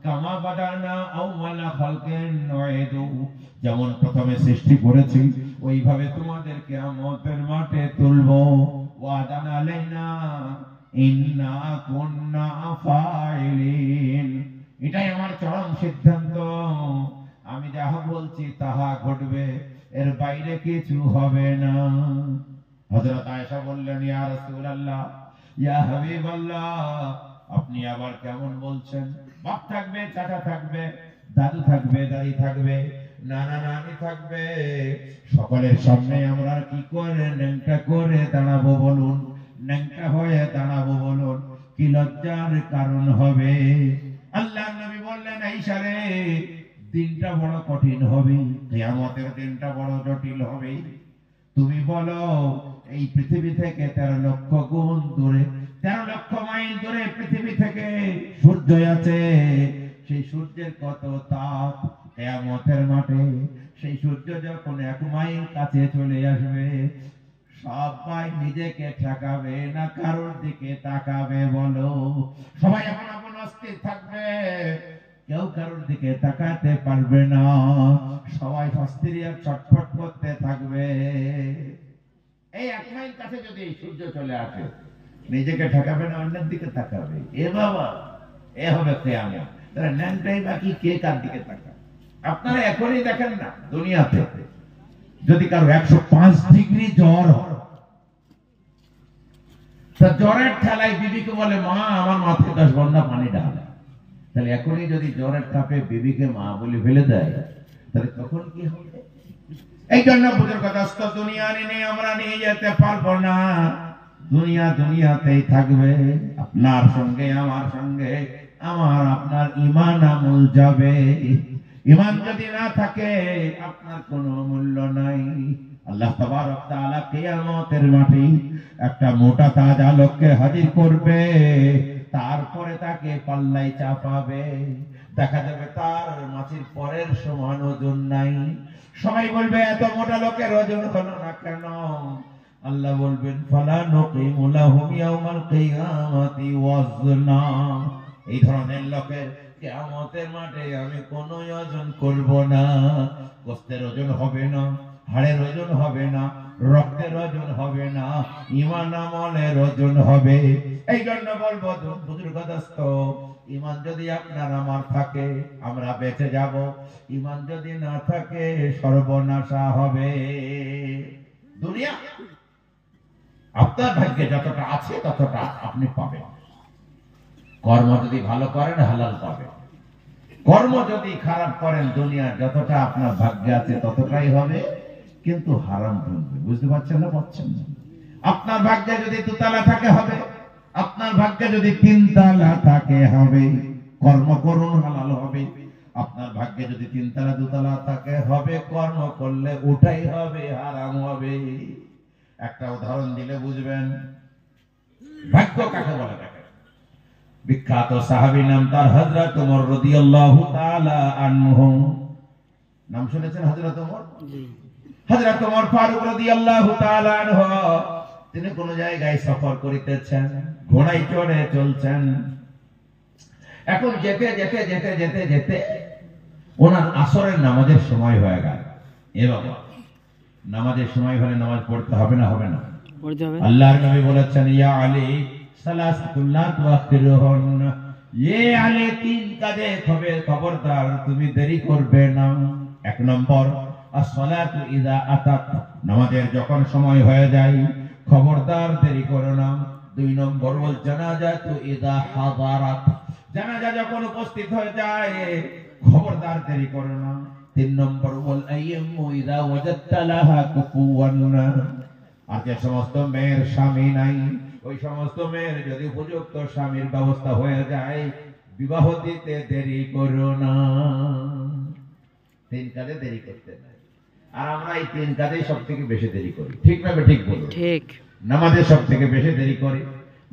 কামা বাদানা আউয়ালা খালকিন নুইদু, যেমন প্রথমে সৃষ্টি করেছি ওইভাবে তোমাদের কিয়ামতের মাঠে তুলবো। ওয়াদান আলাইনা ইন্না কুন্না ফাইলিন, এটাই আমার চরম সিদ্ধান্ত। আমি যাহা বলছি তাহা ঘটবে, এর বাইরে কিছু হবে না। হযরত আয়েশা বললেন ইয়া রাসূলুল্লাহ, ইয়া হাবিবাল্লাহ, আপনি আবার কেমন বলছেন? বাপ থাকবে, চাচা থাকবে, দাদু থাকবে, দাদি থাকবে, নানা নানি থাকবে, সকলের সামনে আমরা কি করে ন্যাংটা করে দাঁড়াবো বলুন? ন্যাংটা হয়ে দাঁড়াবো বলুন? কি লজ্জার কারণ হবে। আল্লাহর নবী বললেন আয়েশা রে, দিনটা বড় কঠিন হবে, কিয়ামতের দিনটা বড় জটিল হবে। তুমি বলো এই পৃথিবী থেকে 13 লক্ষ গুণ দূরে, 13 লক্ষ মাইল দূরে পৃথিবী থেকে সূর্য আছে। সেই সূর্যের কত তাপ কিয়ামতের মাঠে। সেই সূর্য যখন 1 মাইল কাছে চলে আসবে, সবাই নিজেকে ঠেকাবে না কারোর দিকে তাকাবে বলো? সবাই আপন আপন অস্থির থাকবে, কেউ কারোর দিকে তাকাতে পারবে না। সবাই অস্থির আর ছটফট করতে থাকবে। এই 1 মাইল কাছে যদি সূর্য চলে আসে, নিজেকে ঠেকাবে না, অন্যের দিকে তাকাবে। এ বাবা, এ হবে কিয়ামত। তাহলে ন্যাংটাই বাকি কে কার দিকে তাকাবে? আপনারা এখনই দেখেন না দুনিয়াতে যদি কারো 105 ডিগ্রি জ্বর হয়, তা জ্বরের ঠেলায় বিবিকে বলে মা আমার মাথায় 10 বন্যা পানি ঢালে। তাহলে এখনই যদি জ্বরের তাপে বিবিকে মা বলে ফেলে দেয়, তাহলে তখন কি হবে? এই জন্য বুজুর্গদস্ত দুনিয়া নিয়ে আমরা নিয়ে যেতে পারবো না। দুনিয়া দুনিয়াতেই থাকবে, আপনার সঙ্গে আমার সঙ্গে আমার আপনার ঈমান আমল যাবে। ঈমান যদি না থাকে আপনার কোনো মূল্য নাই। আল্লাহ তাবারক তাআলা কিয়ামতের মাঠে একটা মোটা তাজা লোককে হাজির করবে, তারপরে তাকে পাল্লায় চাপাবে। দেখা যাবে তার মাছির পরের সমান ওজন নাই। সবাই বলবে এত মোটা লোকের ওজন হলো না কেন? আল্লাহ বলবেন ফালা নুকিমু লাহুম ইয়াউমাল কিয়ামাতি ওয়াজনা। এই ধরনের লোকের কিয়ামতের মাঠে আমি কোনো ওজন করব না। গোশতের ওজন হবে না, হাড়ের ওজন হবে না, রক্তের ওজন হবে না, ঈমান আমলের ওজন হবে। এই জন্য বলবো বুজুর্গদস্ত, ঈমান যদি আপনার আমার থাকে আমরা বেঁচে যাব, ঈমান যদি না থাকে সর্বনাশা হবে। দুনিয়া আপনার ভাগ্যে যতটা আছে ততটা আপনি পাবেন। কর্ম যদি ভালো করেন হালাল পাবেন, কর্ম যদি খারাপ করেন দুনিয়ার যতটা আপনার ভাগ্যে আছে ততটাই হবে, কিন্তু হারাম ধরবে। বুঝতে পারছেন না? পাচ্ছেন না? আপনার ভাগ্যে যদি দুতলা থাকে হবে, আপনার ভাগ্যে যদি তিনতলা থাকে হবে। কর্ম করুন হালাল হবে। আপনার ভাগ্যে যদি তিনতলা দুতলা থাকে হবে, কর্ম করলে ওটাই হবে হারাম হবে। একটা উদাহরণ দিলে বুঝবেন ভাগ্য কাকে বলে। বিখ্যাত সাহাবী নাম তার হযরত ওমর রাদিয়াল্লাহু তাআলা আনহু। নাম শুনেছেন হযরত ওমর? জি। হযরত ওমর ফারুক রাদিয়াল্লাহু তাআলা আনহু তিনি কোন জায়গায় সফর করিতেছেন, ঘোড়ায় চড়ে চলছেন। এখন যেতে যেতে যেতে যেতে যেতে ওনার আসরের নামাজের সময় হয়ে গেল। এবার নামাজের সময় হলে নামাজ পড়তে হবে না? হবে না? পড়তে হবে। আল্লাহর নবী বলেছেন, ইয়া আলী সালাসাতুল লা তুআখিরুহুন, ইয়ে আলী তিন কাজে খবরদার তুমি দেরি করবে না। এক নম্বর as-salatu idha atat, নামাজের যখন সময় হয়ে যায় খবরদার দেরি করো না। দুই নম্বর ওয়াল জানাজাতু ইদা হাদারাত, জানাজা যখন উপস্থিত হয়ে যায় খবরদার দেরি করো না। তিন নম্বর ওয়াল আইয়ামু ইদা ওয়াজাদতা লাহা কুফুয়ান, আর যে সমস্ত মেয়ের স্বামী নাই ওই সমস্ত মেয়ের যদি উপযুক্ত স্বামীর ব্যবস্থা হয়ে যায় বিবাহ দিতে দেরি করো না। তিন কাজে দেরি করতে নাই। আর আমরা এই তিন কাজেই সব থেকে বেশি দেরি করি। ঠিক না? ঠিক বলুন। ঠিক। নামাজে সব থেকে বেশি দেরি করি।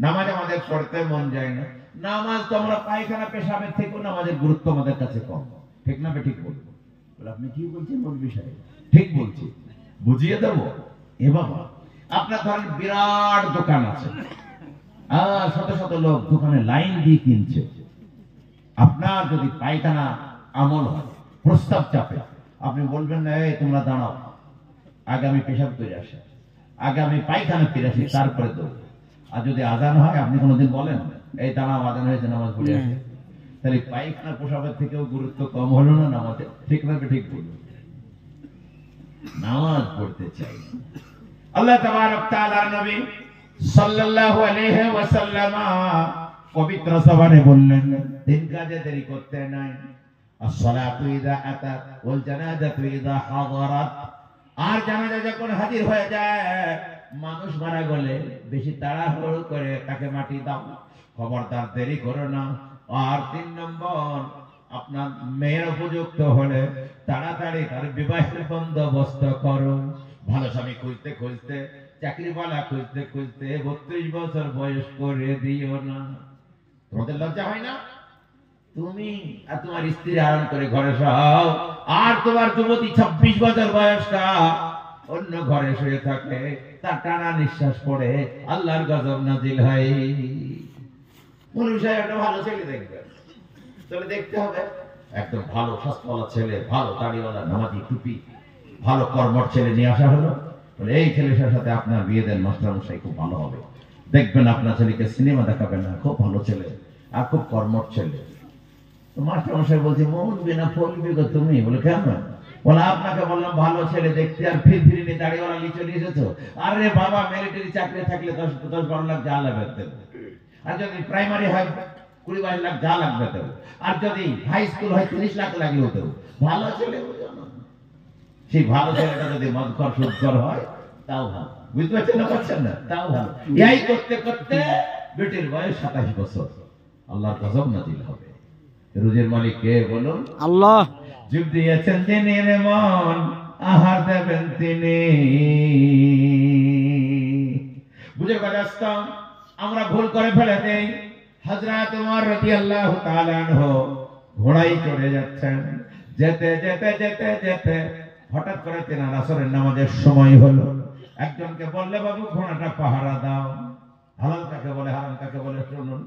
নামাজ আমাদের পড়তে মন যায় না। নামাজ তো আমরা পায়খানা পেশাবের থেকেও নামাজের গুরুত্ব আমাদের কাছে কম। ঠিক না? ঠিক বলবো। আপনি কি বলছেন কোন বিষয়ে? ঠিক বলছি, বুঝিয়ে দেবো। এ বাবা, আপনার ধরেন বিরাট দোকান আছে, আর শত শত লোক দোকানে লাইন দিয়ে কিনছে। আপনার যদি পায়খানা আমল হয়, প্রস্তাব চাপে, আপনি বলবেন না এই তোমরা দাঁড়াও, আগে আমি পেশাব করে আসি, আগে আমি পায়খানা ফিরে আসি, তারপরে দেবো। আর যদি আজান হয় আপনি কোনোদিন বলেন এই দাঁড়াও আজান হয়েছে নামাজ পড়ে আসি? তাহলে পায়খানা প্রসাবের থেকেও গুরুত্ব কম হলো না নামাজে? ঠিক না? ঠিক বলুন। নামাজ পড়তে চাই। আল্লাহ তাবারক তাআলার নবী সাল্লাল্লাহু আলাইহি ওয়াসাল্লাম পবিত্র জবানে বললেন তিন কাজে দেরি করতে নাই। as-salatu idha atat wal janazatu idha hadarat, আর জানাজা যখন হাজির হয়ে যায়, মানুষ মারা গেলে বেশি তাড়াহুড়ো করে তাকে মাটি দাও, খবরদার দেরি করো না। আর তিন নম্বর আপনার মেয়ের উপযুক্ত হলে তাড়াতাড়ি তার বিবাহের বন্দোবস্ত করো। ভালো স্বামী খুঁজতে খুঁজতে, চাকরিওয়ালা খুঁজতে খুঁজতে 32 বছর বয়স করে দিও না। তোমাদের লজ্জা হয় না? তুমি আর তোমার স্ত্রী আরাম করে ঘরে শোও, আর তোমার যুবতী 26 বছর বয়সটা অন্য ঘরে শুয়ে থাকে, তার টানা নিঃশ্বাস পড়ে আল্লাহর গজব নাজিল হয়। কোন বিষয়ে একটা ভালো ছেলে দেখবে, তবে দেখতে হবে একদম ভালো স্বাস্থ্যওয়ালা ছেলে, ভালো দাড়িওয়ালা, নামাজি, টুপি, ভালো কর্মঠ ছেলে নিয়ে আসা হলো। বলে এই ছেলেটার সাথে আপনার বিয়ে দেন, মাস্টারমশাই খুব ভালো হবে। দেখবেন আপনার ছেলেকে সিনেমা দেখাবেন না, খুব ভালো ছেলে আর খুব কর্মঠ ছেলে। তো মাস্টারমশাই বলছে মৌলবি না ফলবি গো তুমি? বলে কেন? বলে আপনাকে বললাম ভালো ছেলে দেখতে, আর ফিরফিরিনি দাড়িওয়ালা নিয়ে চলে এসেছো। আরে বাবা, মিলিটারি চাকরি থাকলে 10-12 লাখ যা লাগবে দেবো, আর যদি প্রাইমারি হয় 20-22 লাখ যা লাগবে দেবো, আর যদি হাই স্কুল হয় 30 লাখ লাগলেও দেবো। ভালো ছেলে সেই ভালো ছেলেটা যদি মদখর সুদখর হয় তাও ভালো। বুঝতে পারছেন না? পারছেন না? তাও ভালো। এই করতে করতে বেটির বয়স 27 বছর, আল্লাহর গজব নাজিল হবে। রুজির মালিক কে বলুন? আল্লাহ। জীব দিয়েছেন যিনি, মন আহার দেবেন তিনি। বুঝে গেছে আমরা ভুল করে ফেলে দেই। হযরত ওমর রাদিয়াল্লাহু তাআলা আনহু ঘোড়ায় চড়ে যাচ্ছেন, যেতে যেতে যেতে যেতে হঠাৎ করে তেনার আসরের নামাজের সময় হলো। একজনকে বললে বাবু ঘোড়াটা পাহারা দাও। হালাল কাকে বলে, হারাম কাকে বলে শুনুন।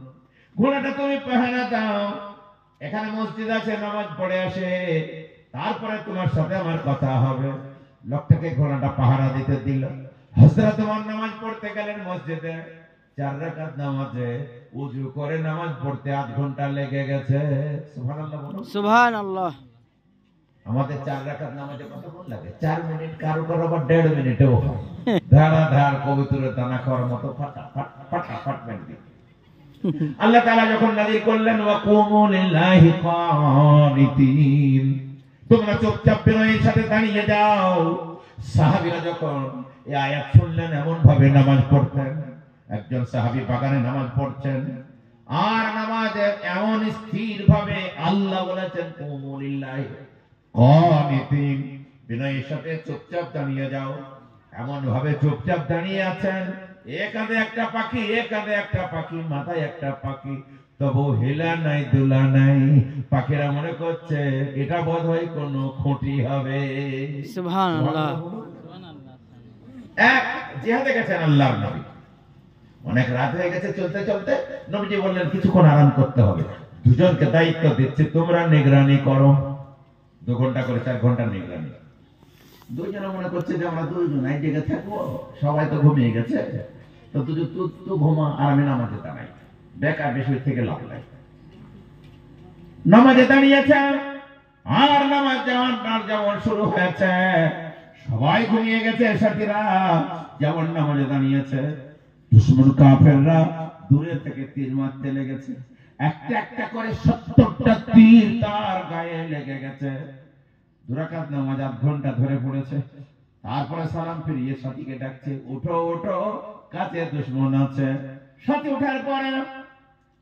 ঘোড়াটা তুমি পাহারা দাও, এখানে মসজিদ আছে, নামাজ পড়ে আসে, তারপরে তোমার সাথে আমার কথা হবে। লোকটাকে ঘোড়াটা পাহারা দিতে দিল। হযরত ওমর নামাজ পড়তে গেলেন মসজিদে। 4 রাকাত নামাজে ওযু করে নামাজ পড়তে 8 ঘন্টা লেগে গেছে। সুবহানাল্লাহ বলুন। সুবহানাল্লাহ। আমাদের 4 রাকাত নামাজে কতক্ষণ লাগে? 4 মিনিট, কারো কারো আবার 1.5 মিনিটেও হয়। ধারা ধার কবুতরের দানা খাওয়ার মতো ফাটাফাট ফাটাফাট মেরে। আল্লাহ তাআলা যখন নাযিল করলেন ওয়া কুমু লিল্লাহি কানিতিন, তোমরা চুপচাপ বিনয়ের সাথে দাঁড়িয়ে যাও। সাহাবীরা যখন এই আয়াত শুনলেন এমন ভাবে নামাজ পড়তেন, একজন সাহাবী বাগানে নামাজ পড়ছেন আর নামাজে এমন স্থির ভাবে আল্লাহ বলেছেন কুমু লিল্লাহি কানিতিন, বিনয়ের সাথে চুপচাপ দাঁড়িয়ে যাও। এমন ভাবে চুপচাপ দাঁড়িয়ে আছেন, এক কাঁধে একটা পাখি, এক কাঁধে একটা পাখি, মাথায় একটা পাখি, তবু হেলা নাই দুলা নাই। পাখিরা মনে করছে এটা বোধহয় কোনো খুঁটি হবে। সুবহানাল্লাহ। এক জিহাদে গেছেন আল্লাহর নবী, অনেক রাত হয়ে গেছে, চলতে চলতে নবীজি বললেন কিছুক্ষণ আরাম করতে হবে। দুজনকে দায়িত্ব দিচ্ছে, তোমরা নিগরানি করো, 2 ঘন্টা করে 4 ঘন্টা নিগরানি। দুইজনে মনে করছে যে আমরা দুইজন এক জায়গায় থাকবো, সবাই তো ঘুমিয়ে গেছে, তো তুই ঘুমা আর আমি নামাজে দাঁড়াই, বেকার বিষয় থেকে লাভ নাই। নামাজে দাঁড়িয়েছে আর নামাজ যেমন শুরু হয়েছে, সবাই ঘুমিয়ে গেছে, সাথীরা যেমন নামাজে দাঁড়িয়েছে, দুশমন কাফেররা দূরে থেকে তীর মারতে লেগেছে। একটা একটা করে 70টা তীর তার গায়ে লেগে গেছে। 2 রাকাত নামাজ 8 ঘন্টা ধরে পড়েছে। তারপরে সালাম ফিরিয়ে সাথীকে ডাকছে, উঠো উঠো, কাছে দুশমন আছে। সাথী ওঠার পরে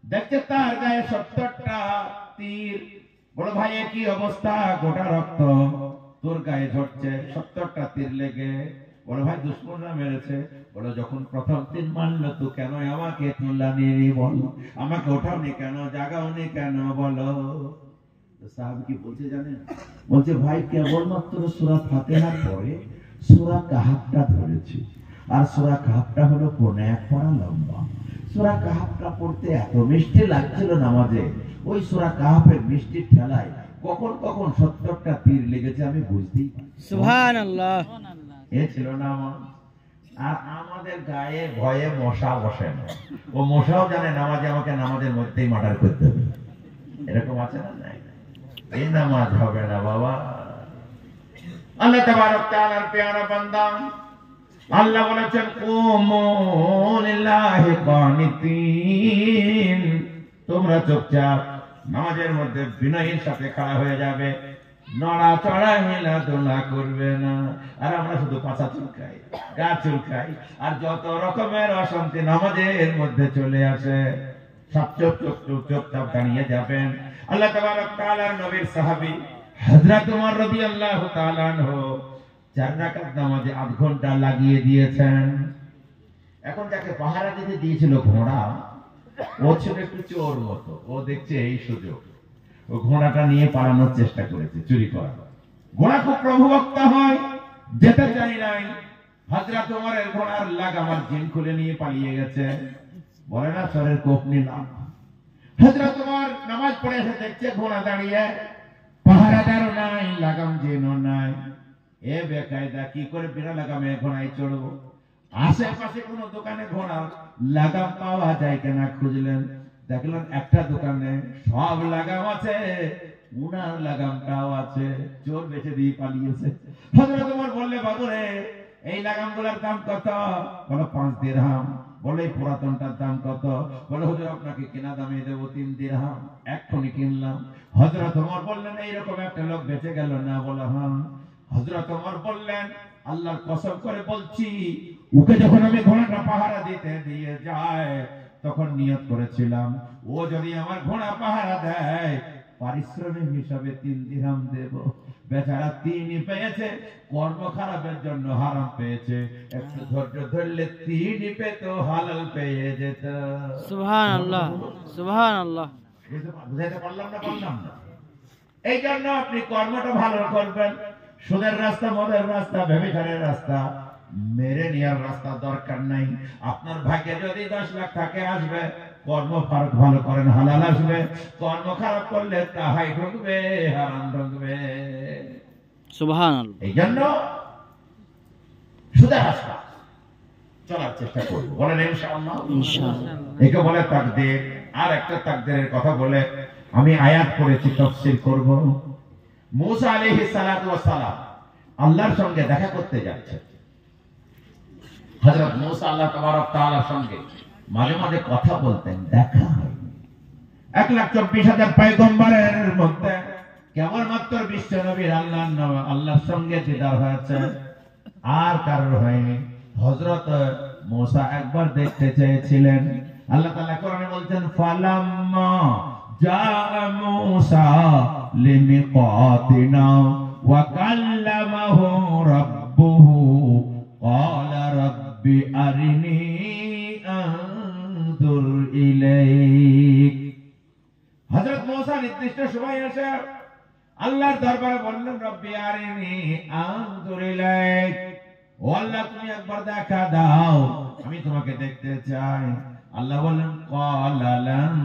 দেখছে তার গায়ে 70টা তীর। বড় ভাই কি অবস্থা, গোটা রক্ত তোর গায়ে ঝরছে, 70টা তীর লেগে। বড় ভাই দুশমনরা মেরেছে। বলো যখন প্রথম তীর মারলো তো কেন আমাকে তুললানি, বল আমাকে ওঠাওনি কেন, জাগাওনি কেন, বলো। সাহাবী কি বলছে জানেন? বলছে ভাই কেবলমাত্র সূরা ফাতিহার পরে সূরা কাহাফটা ধরেছি, আর সূরা কাহাফটা হলো 1 পারা লম্বা। সূরা কাহাফটা পড়তে এত মিষ্টি লাগছিল নামাজে, ওই সূরা কাহাফের মিষ্টির ঠেলায় কখন কখন 70টা তীর লেগেছে আমি বুঝতেই পারি। সুবহানাল্লাহ। এ ছিল নামাজ। আর আমাদের গায়ে ভয়ে মশা বসে না, ও মশাও জানে নামাজে আমাকে নামাজের মধ্যেই মার্ডার করতে হবে, এরকম আছে না? নাই, এই নামাজ হবে না বাবা। আল্লাহ তাবারক তাআলার পেয়ারা বান্দা, আল্লাহ বলেছেন কুমু লিল্লাহি কানিতিন, তোমরা চুপচাপ নামাজের মধ্যে বিনয়ের সাথে খাড়া হয়ে যাবে, নড়াচড়া হেলাধুলা করবে না। আর আমরা শুধু পাছা চুলকাই, গা চুলকাই, আর যত রকমের অশান্তি নামাজের মধ্যে চলে আসে। সব চুপচাপ দাঁড়িয়ে যাবেন। আল্লাহ তাবারক তাআলার নবীর সাহাবী হযরত ওমর রাদিয়াল্লাহু তাআলা আনহু 4 রাকাত নামাজে 8 ঘন্টা লাগিয়ে দিয়েছেন। এখন যাকে পাহারা দিতে দিয়েছিল ঘোড়া, ও ছিল একটু চোর মতো, ও দেখছে এই সুযোগ, ও ঘোড়াটা নিয়ে পালানোর চেষ্টা করেছে, চুরি করা। ঘোড়া খুব প্রভুভক্ত হয়, যেতে চাই নাই। হযরত ওমরের ঘোড়ার লাগাম আর জিন খুলে নিয়ে পালিয়ে গেছে। বলে না সরের কোপ নিলাম। হযরত ওমর নামাজ পড়ে এসে দেখছে ঘোড়া দাঁড়িয়ে, পাহারাদারও নাই, লাগাম জিনও নাই। এ বেকায়দা, কি করে বিনা লাগামে ঘোড়ায় চড়বো? আশেপাশে কোন দোকানে ঘোড়ার লাগাম পাওয়া যায় কিনা খুঁজলেন, দেখলেন একটা দোকানে সব লাগাম আছে, উনার লাগামটাও আছে। চোর বেচে দিয়ে পালিয়েছে। হযরত ওমর বললে বাবুরে এই লাগামগুলোর দাম কত? বলো 5 দিরহাম। বলে পুরাতনটার দাম কত? বলে হুজুর আপনাকে কেনা দামে দেব 3 দিরহাম, এক্ষুনি কিনলাম। হযরত ওমর বললেন এইরকম একটা লোক বেঁচে গেল না? বলে হ্যাঁ। হযরত ওমর বললেন আল্লাহর কসম করে বলছি, ওকে যখন আমি ঘোড়াটা পাহারা দিতে দিয়ে যায় তখন নিয়ত করেছিলাম ও যদি আমার ঘোড়া পাহারা দেয় পারিশ্রমিক হিসাবে 3 দিরহাম দেব। বেচারা 3ই পেয়েছে, কর্ম খারাপের জন্য হারাম পেয়েছে। একটু ধৈর্য ধরলে 3ই পেতো, হালাল পেয়ে যেত। সুবহানাল্লাহ, সুবহানাল্লাহ। বুঝাইতে পারলাম না? এই জন্য আপনি কর্মটা ভালো করবেন। সুদের রাস্তা, মদের রাস্তা, ব্যভিচারের রাস্তা, মেরে নেওয়ার রাস্তা দরকার নাই। আপনার ভাগ্যে যদি 10 লাখ থাকে আসবে, কর্ম ভালো করেন, হালাল আসবে। কর্ম খারাপ করলে তাহাই ঢুকবে, হারাম ঢুকবে। সুবহানাল্লাহ। এই জন্য সুদের রাস্তা চলার চেষ্টা করব, বলেন ইনশাআল্লাহ। ইনশাআল্লাহ। একে বলে তাকদীর। আর একটা তাকদীরের কথা বলে আমি আয়াত পড়েছি, তাফসীর করব। মুসা আলাইহিস সালাতু ওয়াস সালাম আল্লাহর সঙ্গে দেখা করতে যাচ্ছে। হযরত মুসা আল্লাহ তাবারক তাআলার সঙ্গে মাঝে মাঝে কথা বলতেন, দেখা হয়নি। 1,24,000 পয়গম্বরের মধ্যে কেবলমাত্র বিশ্ব নবীর আল্লাহর সঙ্গে দিদার হয়েছে, আর কারোর হয়নি। হযরত মূসা একবার দেখতে চেয়েছিলেন। আল্লাহ তাআলা কোরআনে বলছেন, ফালাম্মা জাআ মূসা লিমিকাতিনা ওয়া কাল্লামাহু রাব্বুহু ক্বালা রাব্বি আরিনি আনজুর ইলাইক। হযরত মূসা নির্দিষ্ট সময় এসে আল্লাহর দরবারে বললেন, রব্বি আরিনি আনজুর ইলাইক, ও আল্লাহ তুমি একবার দেখা দাও, আমি তোমাকে দেখতে চাই। আল্লাহ বললেন, ক্বালা লান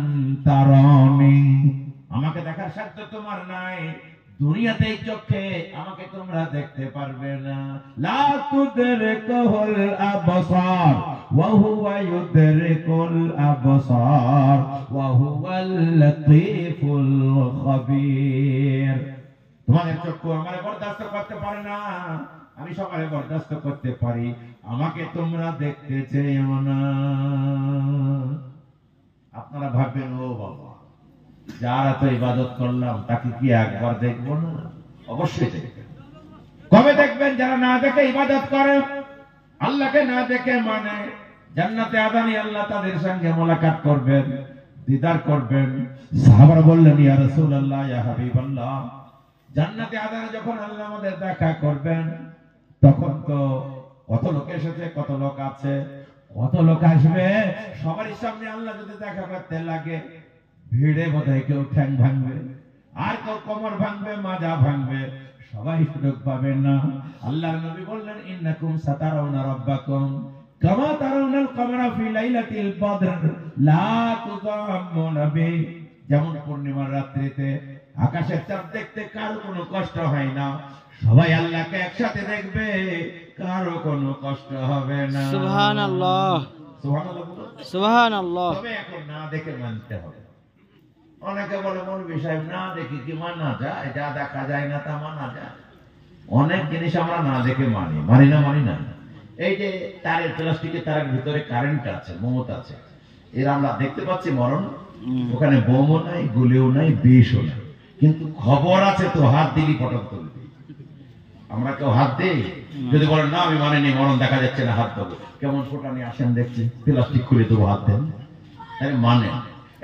তারানি, আমাকে দেখার সাধ্য তোমার নাই, দুনিয়াতে এই চোখে আমাকে তোমরা দেখতে পারবে না। লা তুদরিকুল আবসার ওয়া হুয়া ইউদরিকুল আবসার ওয়া হুয়াল লাতীফুল খাবীর। তোমাদের চক্ষু আমারে বরদাস্ত করতে পারে না, আমি সকালে বরদাস্ত করতে পারি, আমাকে তোমরা দেখতে চেয়েও না। আপনারা ভাববেন, ও বাবা, যারা তো ইবাদত করলাম তাকে কি একবার দেখবো না? অবশ্যই দেখবেন। কবে দেখবেন? যারা না দেখে ইবাদত করে, আল্লাহকে না দেখে মানে, জান্নাতে আদানি আল্লাহ তাদের সঙ্গে মোলাকাত করবেন, দিদার করবেন। সাহাবারা বললেন, ইয়া রাসূলুল্লাহ, ইয়া হাবিবাল্লাহ, জান্নাতে আদানি যখন আল্লাহ আমাদের দেখা করবেন, তখন তো কত লোক এসেছে, কত লোক আছে, কত লোক আসবে, সবারই সামনে আল্লাহ যদি দেখা করতে লাগে, ভিড়ে বোধহয় কেউ ঠ্যাং ভাঙবে, আর কেউ কোমর ভাঙবে, মাজা ভাঙবে, সবাই সুযোগ পাবে না। আল্লাহর নবী বললেন, ইন্নাকুম সাতারাউনা রাব্বাকুম কামা তারাউনাল কমারা ফি লাইলাতিল বদর লা তুযাম্মুনা বি, যেমন পূর্ণিমার রাত্রিতে আকাশের চাঁদ দেখতে কারো কোনো কষ্ট হয় না, সবাই আল্লাহকে একসাথে দেখবে, কারো কোনো কষ্ট হবে না। সুবহানাল্লাহ, সুবহানাল্লাহ, সুবহানাল্লাহ। তবে এখন না দেখে মানতে হবে। অনেকে বলে, মৌলভী সাহেব, না দেখি কি মানা যায়? যা দেখা যায় না তা মানা যায়। অনেক জিনিস আমরা না দেখে মানি না। এই যে তারের, প্লাস্টিকের তারের ভিতরে কারেন্ট আছে, মমতা আছে, এর আমরা দেখতে পাচ্ছি মরণ, ওখানে বোমও নাই, গুলিও নাই, বিষও নাই, কিন্তু খবর আছে তো হাত দিলি পটক তুলবি। আমরা কেউ হাত দেই? যদি বলেন না আমি মানিনি, মরণ দেখা যাচ্ছে না, হাত দেবো, কেমন ফোটানি আসেন দেখছি, প্লাস্টিক খুলে দেবো, হাত দেন, মানে।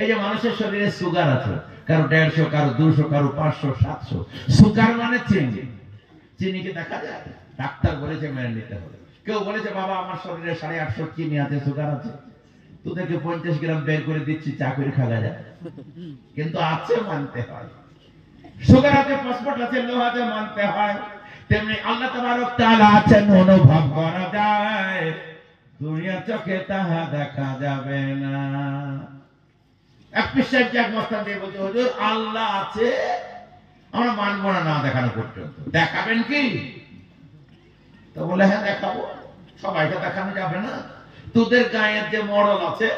এই যে মানুষের শরীরে সুগার আছে, কারো 150, কারো 200, কারো 500, 700, সুগার মানে চিনি। চিনিকে দেখা যায়? ডাক্তার বলেছে মেনে নিতে হবে। কেউ বলেছে, বাবা আমার শরীরে 850 চিনি আছে, সুগার আছে, তোদেরকে 50 গ্রাম বের করে দিচ্ছি, চা করে খাওয়া যায়, কিন্তু আছে, মানতে হয়। সুগার আছে, পাসপোর্ট আছে, লোহ আছে, মানতে হয়। তেমনি আল্লাহ তাবারক তাআলা আছেন, অনুভব করা যায়, দুনিয়া চোখে তাহা দেখা যাবে না। এক পিসাব এক মস্তান দিয়ে বলছে, হুজুর আল্লাহ আছে, আমরা মানবো না, না দেখানো পর্যন্ত। দেখাবেন কি? তো বলে, হ্যাঁ দেখাবো। সবাইকে দেখানো যাবে না, তোদের গায়ের যে মডেল আছে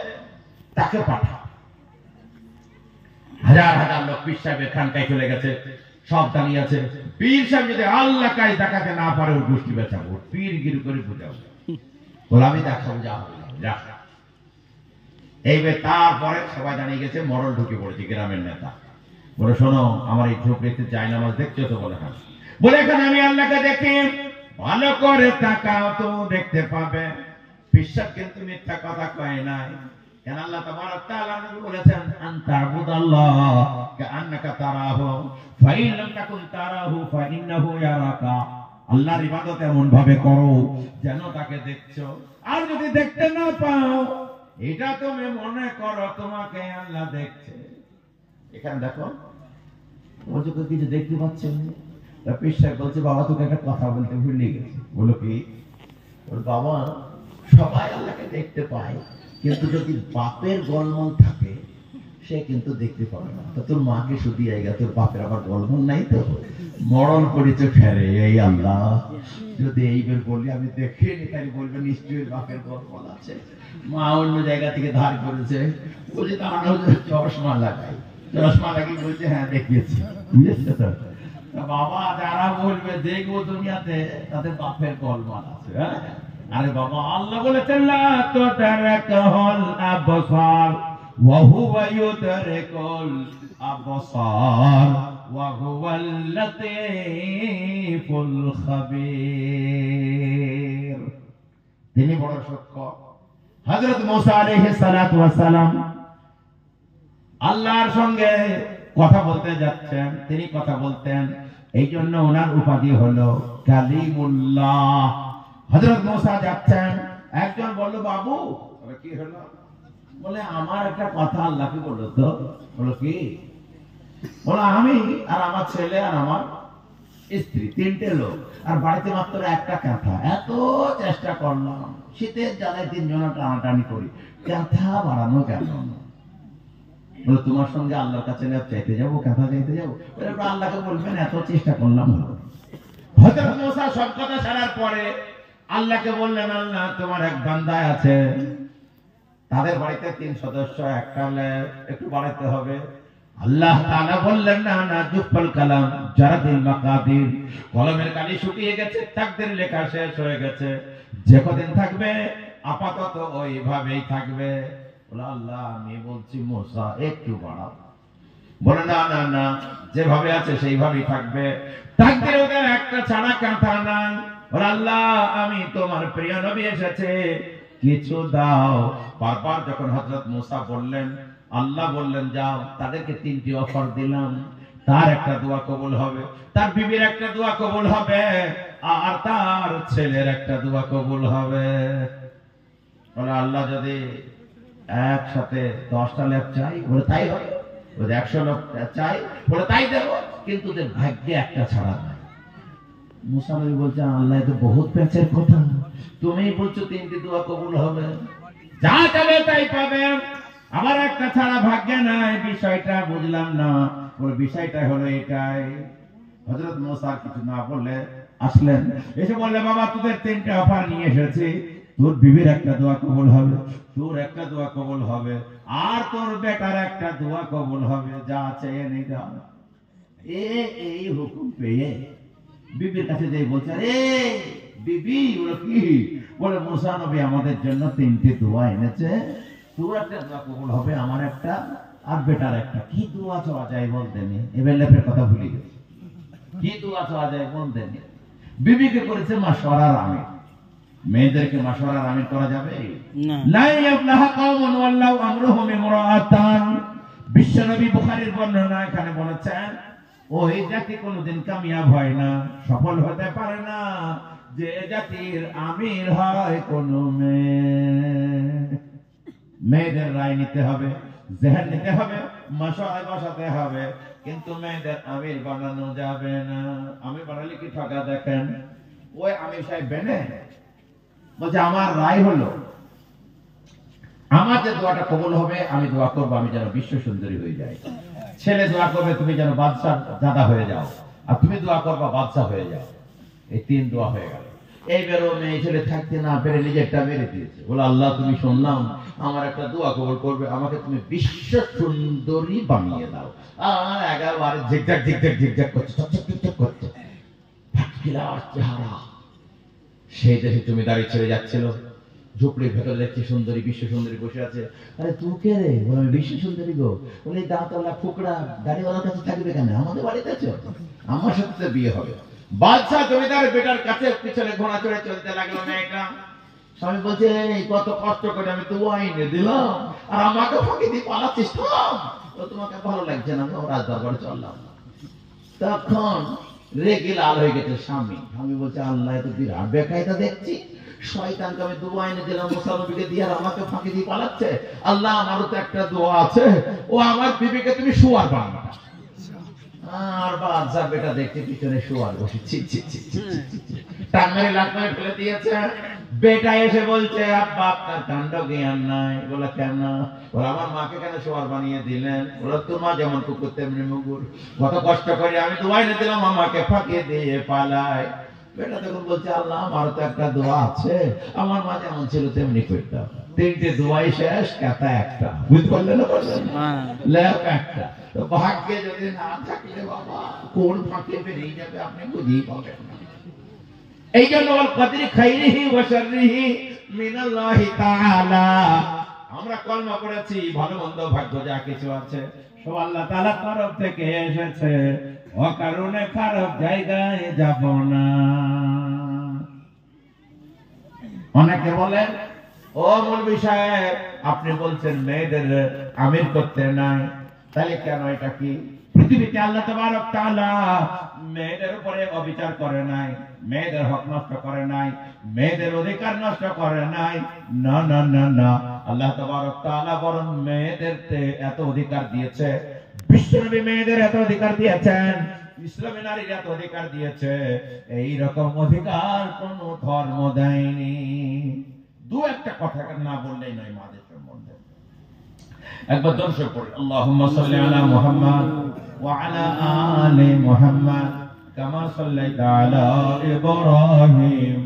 তাকে পাঠা। হাজার হাজার লোক পীর সাহেবের খানকায় চলে গেছে, সব দাঁড়িয়ে আছে। পীর সাহেব যদি আল্লাহ কাজ দেখাতে না পারে, ওর গোষ্ঠী বেচাবো, পীর গিরি করে বুঝাবো, বলে আমি দেখাবো, যা। এইবার তারপরে সবাই জানিয়ে গেছে, মডেল ঢুকে পড়েছে গ্রামের নেতা। বলে, শোনো, আমার এই ঝুপড়িতে যাই নামাজ দেখছো তো? বলে, হ্যাঁ। বলে, এখানে আমি আল্লাহকে দেখি, ভালো করে তাকাও তো দেখতে পাবে। বিশ্বাস কিন্তু মিথ্যা কথা কয় নাই। কেন? আল্লাহ তাবারক তাআলা বলেছেন, আনতাবুদাল্লাহ কাআন্নাকা তারাহু ফাইন লাম তাকুন তারাহু ফাইন্নাহু ইয়ারাকা। আল্লাহর ইবাদত এমন ভাবে করো যেন তাকে দেখছো, আর যদি দেখতে না পাও, এটা তুমি মনে করো তোমাকে আল্লাহ দেখছে। এখানে দেখো, ও যে কিছু দেখতে পাচ্ছেন। পীর সাহেব বলছে, বাবা তোকে একটা কথা বলতে ভুলে গেছি। বলো কি? বাবা, সবাই আল্লাহকে দেখতে পায়, কিন্তু যদি বাপের গোলমাল থাকে সে কিন্তু দেখতে পাবে না। তো তোর মাকে শুধু আইগা, তোর বাপের আবার গোলমাল নাই তো, মরণ করেছে ফেরে। এই আল্লাহ, যদি এইবার বলি আমি দেখিনি, তাই বলবে নিশ্চয়ই বাপের গোলমাল আছে। মা অন্য জায়গা থেকে ধার করেছে, বলছে তাহলে চশমা লাগাই, চশমা লাগিয়ে বলছে, হ্যাঁ দেখিয়েছি। বুঝেছে তো? বাবা, যারা বলবে দেখবো দুনিয়াতে, তাদের বাপের গোলমাল আছে। আরে বাবা, আল্লাহ বলেছেন লা তুদরিকুল আবসার ওয়া হুয়া ইউদরিকুল আবসার ওয়া হুয়াল লাতীফুল খাবীর। তিনি বড় সূক্ষ্ম। হযরত মুসা আলাইহিস সালাতু ওয়াস সালাম আল্লাহর সঙ্গে কথা বলতে যাচ্ছেন, তিনি কথা বলতেন, এই জন্য ওনার উপাধি হলো কালিমুল্লাহ। হযরত মুসা যাচ্ছেন, একজন বলল বাবু, কি হলো? বলে আমার একটা কথা আল্লাহকে বললো তো। বলো কি? বলো আমি আর আমার ছেলে আর আমার স্ত্রী, তিনটে লোক, আর বাড়িতে মাত্র একটা কাঁথা। এত চেষ্টা করলাম, শীতের জ্বালায় তিনজন টানাটানি করি, কাঁথা বাড়ানো কেন? বলে তোমার সঙ্গে আল্লাহর কাছে চাইতে যাবো, কাঁথা চাইতে যাবো? আল্লাহকে বলবেন এত চেষ্টা করলাম হলো। হযরত মুসা সব কথা ছাড়ার পরে আল্লাহকে বললেন, আল্লাহ তোমার এক বান্দা আছে, তাদের বাড়িতে 3 সদস্য, একটা হলে একটু বাড়াতে হবে। আল্লাহ তাআলা বললেন, না না, জুফল কালাম জারাদিল মাকাদির, কলমের কালি শুকিয়ে গেছে, তাকদীর লেখা শেষ হয়ে গেছে, যে কদিন থাকবে আপাতত ওইভাবেই থাকবে। বলে আল্লাহ আমি বলছি মুসা একটু বাড়াও। বলে না না না, যেভাবে আছে সেইভাবেই থাকবে, তাকদীরে ওদের একটা ছাড়া কাঁথা নাই। বলে আল্লাহ আমি তোমার প্রিয় নবী এসেছে, কিছু দাও। বারবার যখন হযরত মুসা বললেন, আল্লাহ বললেন যাও, তাদেরকে 3টি অফার দিলাম, তার একটা দোয়া কবুল হবে, তার বিবির একটা দোয়া কবুল হবে, আর তার ছেলের একটা দোয়া কবুল হবে। বলে আল্লাহ যদি একসাথে 10টা লেপ চাই, বলে তাই হবে। বলে 100 লোক চাই, বলে তাই দেবো, কিন্তু ওদের ভাগ্যে একটা ছাড়া নাই। মুসা নবী বলছে, আল্লাহ তো বহুত পেঁচের কথা, তুমি বলছো 3টি দোয়া কবুল হবে, যা চাবে তাই পাবে, আমার একটা ছাড়া ভাগ্যে নাই। বিষয়টা বুঝলাম না। ওর বিষয়টা হলো এটাই। হযরত মুসা কিছু না বলে আসলেন, এসে বললে বাবা তোদের 3টে অফার নিয়ে এসেছি, তোর বিবির একটা দোয়া কবুল হবে, তোর একটা দোয়া কবুল হবে, আর তোর বেটার একটা দোয়া কবুল হবে, যা চেয়ে নে যা। এই হুকুম পেয়ে বিবির কাছে যাই বলছে, আরে বিবি, বলো কি? বলে মুসা নবী আমাদের জন্য 3টি দোয়া এনেছে, তোর একটা দোয়া কবুল হবে, আমার একটা, আর বেটার একটা। কি দোয়া চাওয়া যায় বলতে নে? এবার লেপের কথা ভুলে গেছে। কি দোয়া চাওয়া যায় বলতে নে? বিবিকে করেছে মাশওয়ারার আমির। মেয়েদেরকে মাশওয়ারার আমির করা যাবে না। লা ইয়াফলাহু কওমুন ওয়াল্লাহু আমরুহুম ইমরাআতান। বিশ্বনবী বুখারীর বর্ণনা এখানে বলেছেন, ওই জাতি কোনোদিন কামিয়াব হয় না, সফল হতে পারে না, যে জাতির আমির হয় কোন মেয়ে। মেয়েদের রায় নিতে হবে, জেহান নিতে হবে, মাশওয়ারায় বসাতে হবে, কিন্তু মেয়েদের আমির বানানো যাবে না। আমির বানালে কি ঠকা দেখেন, ওই আমির সাহেব বেনে বলছে আমার রায় হলো, আমার যে দোয়াটা কবুল হবে, আমি দোয়া করবো আমি যেন বিশ্ব সুন্দরী হয়ে যাই। ছেলে দোয়া করবে তুমি যেন বাদশাহ দাদা হয়ে যাও, আর তুমি দোয়া করবা বাদশাহ হয়ে যাও। এই 3 দোয়া হয়ে গেল। এইবারও মেয়ে ছেলে থাকতে না পেরে নিজেরটা মেরে দিয়েছে। বলে আল্লাহ তুমি শুনলাম আমার একটা দোয়া কবুল করবে, আমাকে তুমি বিশ্ব সুন্দরী বানিয়ে দাও। আর 11 বার ঝিকঝাক ঝিকঝাক ঝিকঝাক করছে, চকচক চকচক করছে, ভাটকিলার চেহারা। সেই দেশে জমিদারি ছেড়ে যাচ্ছিল, ঝুপড়ির ভেতরে দেখছি সুন্দরী, বিশ্ব সুন্দরী বসে আছে। আরে তুই কে রে? বলে আমি বিশ্ব সুন্দরী গো। বলে দাঁতওয়ালা ফুকড়া গাড়িওয়ালার কাছে থাকবে কেন? আমাদের বাড়িতে আছো, আমার সাথে বিয়ে হবে। বাদশাহ জমিদারের বেটার কাছে পিছনে ঘোড়া চড়ে চলতে লাগলো মেয়েটা। স্বামী বলছে কত কষ্ট করে আমি তো আইনে দিলাম, আর আমাকে ফাঁকি দিয়ে পালাচ্ছিস। তোমাকে ভালো লাগছে না, রাজ দরবারে চললাম। তখন রেগে লাল হয়ে গেছে স্বামী। স্বামী বলছে আল্লাহ তো বিরাট বেকায়দা দেখছি, শয়তানকে আমি দোয়া এনে দিলাম মুসা নবীকে দিয়ে, আর আমাকে ফাঁকি দিয়ে পালাচ্ছে। আল্লাহ আমারও তো একটা দোয়া আছে, ও আমার বিবিকে তুমি শুয়ার বানাবা। আর বাদশা বেটা দেখতে পিছনে শুয়ার বসে টান মেরে লাত মেরে ফেলে দিয়েছে। বেটা এসে বলছে আব্বা আপনার কাণ্ড জ্ঞান নাই। বলে কেন? বলে আমার মাকে কেন শুয়ার বানিয়ে দিলেন? বলে তোর মা যেমন কুকুর তেমনি মুগুর, কত কষ্ট করে আমি দোয়া এনে দিলাম, আমাকে ফাঁকি দিয়ে পালায়। বেটা তখন বলছে আল্লাহ আমারও তো একটা দোয়া আছে, আমার মা যেমন ছিল তেমনি করতাম। 3টে দোয়াই শেষ, কথা একটা। বুঝতে পারলেন না? পারলেন লেখ একটা। তো ভাগ্যে যদি না থাকলে বাবা কোন ফাঁকে বেরিয়ে যাবে আপনি বুঝেই পাবেন না। এই জন্য ওয়াল কদরি খাইরিহি ওয়া শাররিহি মিনাল্লাহি তাআলা। আমরা কলমা পড়েছি, ভালো মন্দ ভাগ্য যা কিছু আছে সব আল্লাহ তাআলার তরফ থেকে এসেছে, অকারণে খারাপ জায়গায় যাব না। অনেকে বলেন, ও মৌলভী সাহেব আপনি বলছেন মেয়েদের আমির করতে নাই, তাহলে কেন? এটা কি পৃথিবীতে আল্লাহ তাবারক তাআলা মেয়েদের উপরে অবিচার করে নাই, মেয়েদের হক নষ্ট করে নাই, মেয়েদের অধিকার নষ্ট করে নাই? না না না না, আল্লাহ তাবারক তাআলা বরং মেয়েদেরকে এত অধিকার দিয়েছে, বিশ্বনবী মেয়েদের এত অধিকার দিয়েছেন, ইসলামী নারীর এত অধিকার দিয়েছে, এই রকম অধিকার কোন ধর্ম দেয়নি। দু একটা কথা না বললেই নয় মাদের সম্বন্ধে। একবার দর্শক পড়ি, আল্লাহুম্মা সাল্লি আলা মুহাম্মাদ ওয়া আলা আলি মুহাম্মাদ কামা সাল্লাইতা আলা ইব্রাহিম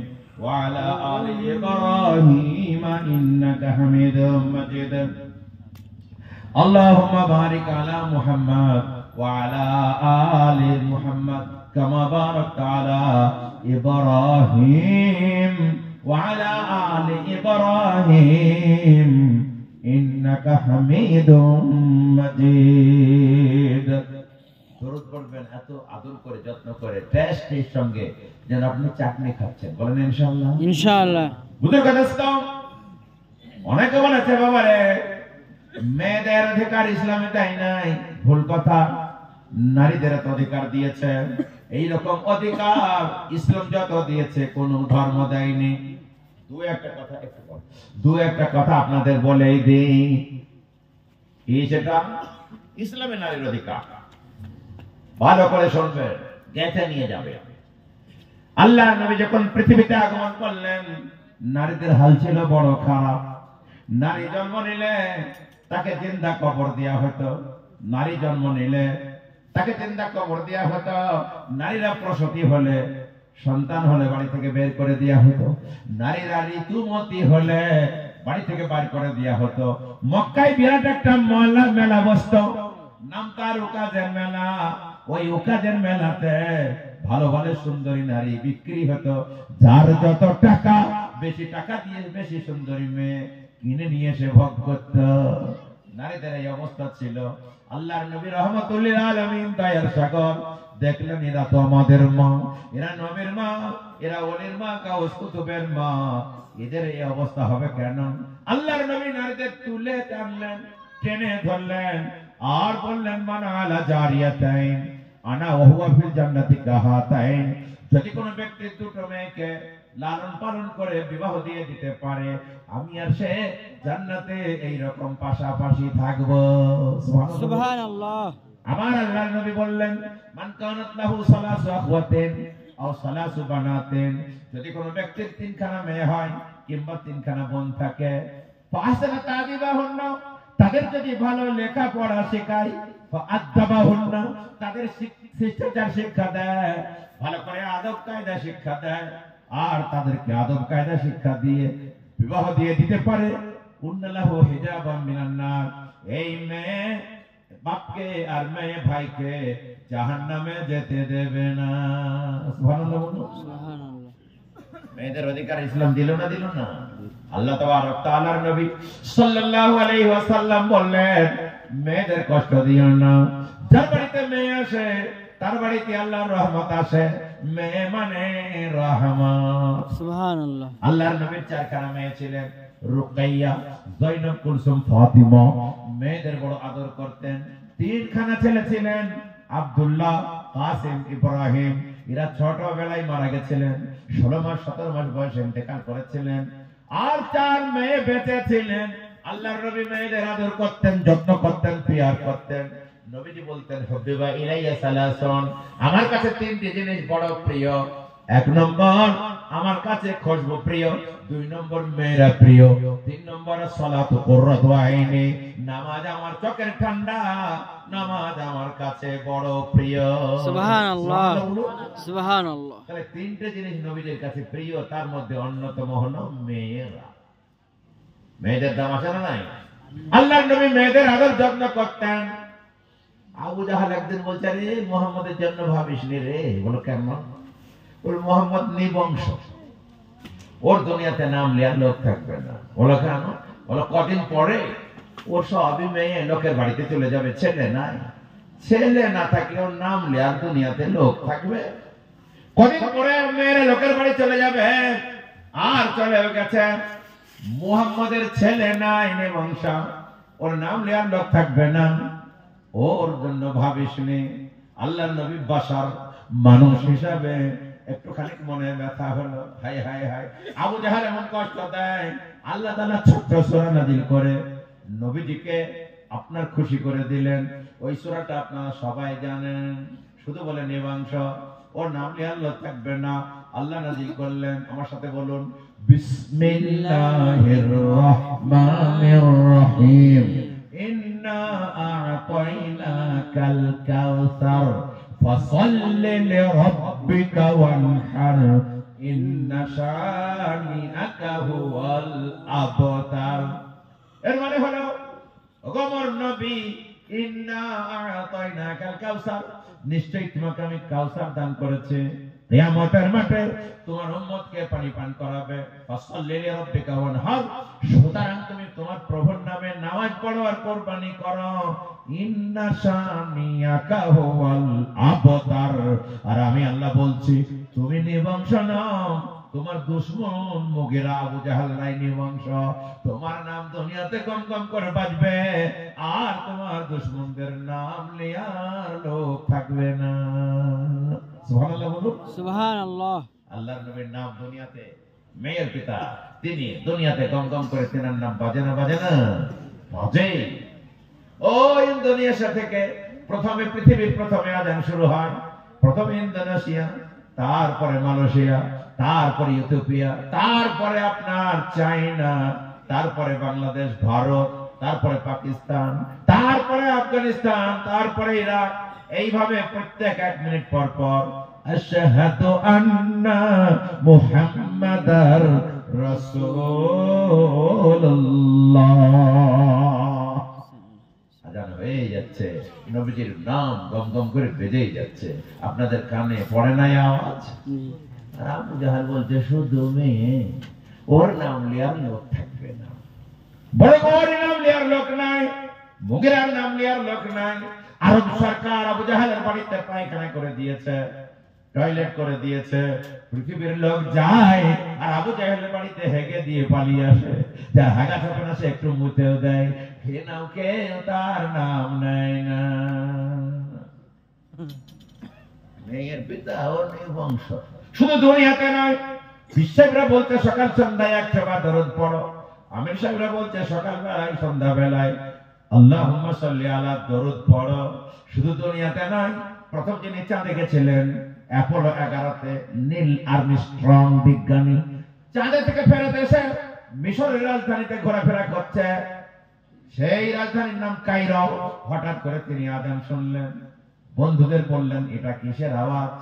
ওয়া আলা আলি ইব্রাহিম ইন্নাকা হামিদুম মাজিদ। আল্লাহুম্মা বারিক আলা মুহাম্মাদ ওয়া আলা আলি মুহাম্মাদ কামা বারাকতা আলা ইব্রাহিম ওয়া আলা আলি ইব্রাহিম ইন্নাকা হামিদুম মাজিদ। দরুদ পড়বেন এত আদর করে, যত্ন করে, টেস্টের সঙ্গে, যেন আপনি চাটনি খাচ্ছেন। বলেন ইনশাআল্লাহ। ইনশাআল্লাহ। বুঝতে পারছো? অনেকে বলেছে বাবারে মেয়েদের অধিকার ইসলামে তাই নাই, ভুল কথা। নারীদের এত অধিকার দিয়েছে, এই রকম অধিকার ইসলাম যত দিয়েছে কোন ধর্ম দেয়নি। দু একটা কথা আপনাদের বলেই দিই, এই যেটা ইসলামে নারীর অধিকার, ভালো করে শুনবেন, গেঁথে নিয়ে যাবে। আল্লাহ নবী যখন পৃথিবীতে আগমন করলেন, নারীদের হাল ছিল বড় খারাপ। নারী জন্ম নিলে তাকে জিন্দা কবর দেওয়া হতো, নারী জন্ম নিলে তাকে জিন্দা কবর দেওয়া হতো। নারীরা প্রসূতি হলে, সন্তান হলে বাড়ি থেকে বের করে দেওয়া হতো। নারীরা ঋতুমতী হলে বাড়ি থেকে বের করে দেওয়া হতো। মক্কায় বিরাট একটা মেলা বসতো, নাম তার উকাজের মেলা। ওই উকাজের মেলাতে ভালো ভালো সুন্দরী নারী বিক্রি হতো। যার যত টাকা, বেশি টাকা দিয়ে বেশি সুন্দরী মেয়ে কিনে নিয়ে এসে ভোগ করত। নারীদের এই অবস্থা ছিল। আল্লাহর নবী রহমাতুল্লিল আলামিন দয়ার সাগর দেখলেন, এরা তো আমাদের মা, এরা নবীর মা, এরা ওলির মা, গাউস কুতুবের মা, এদের এই অবস্থা হবে কেন? আল্লাহর নবী নারীদের তুলে টানলেন, টেনে ধরলেন, আর বললেন মান আলা জারিয়াতাইন আনা ওয়া হুয়া ফিল জান্নাতি কাহাতাইন। যদি কোনো ব্যক্তি দুটো মেয়েকে লালন পালন করে বিবাহ দিয়ে দিতে পারে, আমি আর সে জান্নাতে এই রকম পাশাপাশি থাকবো। সুবহানাল্লাহ। আমার আল্লাহর নবী বললেন, মান কানাত লাহু সালাসু আখওয়াতিন আও সালাসু বানাতিন, যদি কোনো ব্যক্তির তিনখানা মেয়ে হয় কিংবা তিনখানা বোন থাকে, ফাহসানা তাদিবাহুন্না, তাদের যদি ভালো লেখাপড়া শেখায়, ফাআদাবাহুন্না, তাদের শিষ্টাচার শিক্ষা দেয়, ভালো করে আদব কায়দা শিক্ষা দেয়, আর তাদেরকে আদব কায়দা শিক্ষা দিয়ে বিবাহ দিয়ে দিতে পারে, উন্নালাহু হিজাবাম মিনান নার, এই মেয়ে বাপকে আর মেয়ে ভাইকে জাহান্নামে যেতে দেবে না। সুবহানাল্লাহ। সুবহানাল্লাহ। মেয়েদের অধিকার ইসলাম দিল না? দিল না? আল্লাহ তাবারক তাআলার নবী সাল্লাল্লাহু আলাইহি ওয়াসাল্লাম বললেন, মেয়েদের কষ্ট দিও না। যার বাড়িতে মেয়ে আসে তার বাড়িতে আল্লাহর রহমত আসে। মেয়ে মানে রহমত। সুবহানাল্লাহ। আল্লাহর নবীর চারখানা মেয়ে ছিলেন, রুকাইয়া, জয়নব, কুলসুম, ফাতিমা। মেয়েদের বড় আদর করতেন। তিনখানা ছেলে ছিলেন, আব্দুল্লাহ, কাসিম, ইব্রাহিম। এরা ছোটবেলায় মারা গেছিলেন, 16 মাস 17 মাস বয়সে ইন্তেকাল করেছিলেন। আর 4 মেয়ে বেঁচে ছিলেন। আল্লাহর নবী মেয়েদের আদর করতেন, যত্ন করতেন, পিয়ার করতেন। নবীজি বলতেন, হুব্বিবা ইলাইয়া সালাসুন, আমার কাছে 3টি জিনিস বড় প্রিয়। 1 নম্বর আমার কাছে খুশবু প্রিয়, 2 নম্বর মেয়েরা প্রিয়, 3 নম্বর সালাতু কুররাতু আইনি, নামাজ আমার চোখের ঠান্ডা, নামাজ আমার কাছে বড় প্রিয়। সুবহানাল্লাহ। সুবহানাল্লাহ। তাহলে 3টে জিনিস নবীদের কাছে প্রিয়, তার মধ্যে অন্যতম হলো মেয়েরা। মেয়েদের দাম আছে না নাই? আল্লাহর নবী মেয়েদের আদর যত্ন করতেন। আবু জাহাল একদিন বলছে, রে মুহাম্মদের জন্য ভাবিস নি রে। বলো কেন? ওর মোহাম্মদ নিবংশ, ওর দুনিয়াতে নাম লিয়ার লোক থাকবে না। বলো কেন? বলো কদিন পরে ওর সবই মেয়ে লোকের বাড়িতে চলে যাবে, ছেলে নাই। ছেলে না থাকলে ওর নাম লিয়ার দুনিয়াতে লোক থাকবে। কদিন পরে মেয়েরা লোকের বাড়ি চলে যাবে, আর চলে গেছে মুহাম্মদের ছেলে নাই নিবংশ, ওর নাম লিয়ার লোক থাকবে না। ওর জন্য ভাবিস নি। আল্লাহর নবী বাশার মানুষ হিসাবে একটুখানি মনে ব্যথা হলো, হাই হাই হাই আবু জাহেল এমন কষ্ট দেয়। আল্লাহ তাআলা ছোট্ট সূরা নাযিল করে নবীজিকে আপনার খুশি করে দিলেন। ওই সূরাটা আপনারা সবাই জানেন, শুধু বলে নিবংশ, ওর নাম লিয়ার লোক থাকবে না। আল্লাহ নাযিল করলেন, আমার সাথে বলুন, বিসমিল্লাহির রহমানির রহিম, ইন্না আ'তাইনাকাল কাউসার ফাসাল্লি লিরাব্বিকা ওয়ানহার ইন্না শানিআকা হুয়াল আবতার। এর মানে হলো, ওগো মোর নবী, ইন্না আ'তাইনাকাল কাউসার, নিশ্চয়ই তোমাকে আমি কাউসার দান করেছি, কিয়ামতের মাঠে তোমার উম্মতকে পানি পান করাবে। ফাসাল্লি লিরাব্বিকা ওয়ানহার, সুতরাং তুমি তোমার প্রভুর নামে নামাজ পড়ো আর কুরবানি করো। ইন্না শানিআকা হুয়াল আবতার, আর আমি আল্লাহ বলছি তুমি নিবংশ নও, তোমার দুশমন মুগিরা আবু জাহেল নাই নিবংশ। তোমার নাম দুনিয়াতে কম কম করে বাজবে, আর তোমার দুশমনদের নাম লিয়ার লোক থাকবে না। সুবহানাল্লাহ বলুন। সুবহানাল্লাহ। আল্লাহর নবীর নাম দুনিয়াতে, মেয়ের পিতা তিনি দুনিয়াতে গম গম করে, তেনার নাম বাজে না? বাজে না? বাজে। ও ইন্দোনেশিয়া থেকে প্রথমে, পৃথিবীর প্রথমে আযান শুরু হয়। প্রথমে ইন্দোনেশিয়া, তারপরে মালয়েশিয়া, তারপরে ইথিওপিয়া, তারপরে আপনার চায়না, তারপরে বাংলাদেশ, ভারত, তারপরে পাকিস্তান, তারপরে আফগানিস্তান, তারপরে ইরাক। এইভাবে প্রত্যেক 1 মিনিট পর পর আশহাদু আন্না মুহাম্মাদার রাসূলুল্লাহ আজান হয়ে যাচ্ছে, নবীজির নাম গম গম করে বেজেই যাচ্ছে। আপনাদের কানে পড়ে নাই আওয়াজ? আর আবু জাহেল বলছে শুধু মেয়ে, ওর নাম লিয়ার লোক থাকবে না। বড় বড় নাম লিয়ার লোক নাই, মুগিরার নাম লিয়ার লোক নাই। আরব সরকার আবু জাহেলের বাড়িতে পায়খানা করে দিয়েছে, টয়লেট করে দিয়েছে। পৃথিবীর লোক যায় আর আবু জাহেলের বাড়িতে হেগে দিয়ে পালিয়ে আসে। যার হাগা থাকে না সে একটু মুতেও দেয়, খেয়ে নাও, কেউ তার নাম নেয় না। মেয়ের পিতা ওর নিবংশ। শুধু দুনিয়াতে নয়, বিশ্বরা বলতে সকাল সন্ধ্যায় 100 বার দরুদ পড়ো। আমির সাহেবরা বলছে সকালবেলায় সন্ধ্যা বেলায় আল্লাহুম্মা সাল্লি আলা দরুদ পড়ো। শুধু দুনিয়াতে নয়, প্রথম যিনি চাঁদে গেছিলেন অ্যাপোলো 11-তে নীল আর্মস্ট্রং বিজ্ঞানী, চাঁদে থেকে ফেরত এসে মিশরের রাজধানীতে ঘোরাফেরা করছে। সেই রাজধানীর নাম কায়রো। হঠাৎ করে তিনি আযান শুনলেন, বন্ধুদের বললেন এটা কিসের আওয়াজ?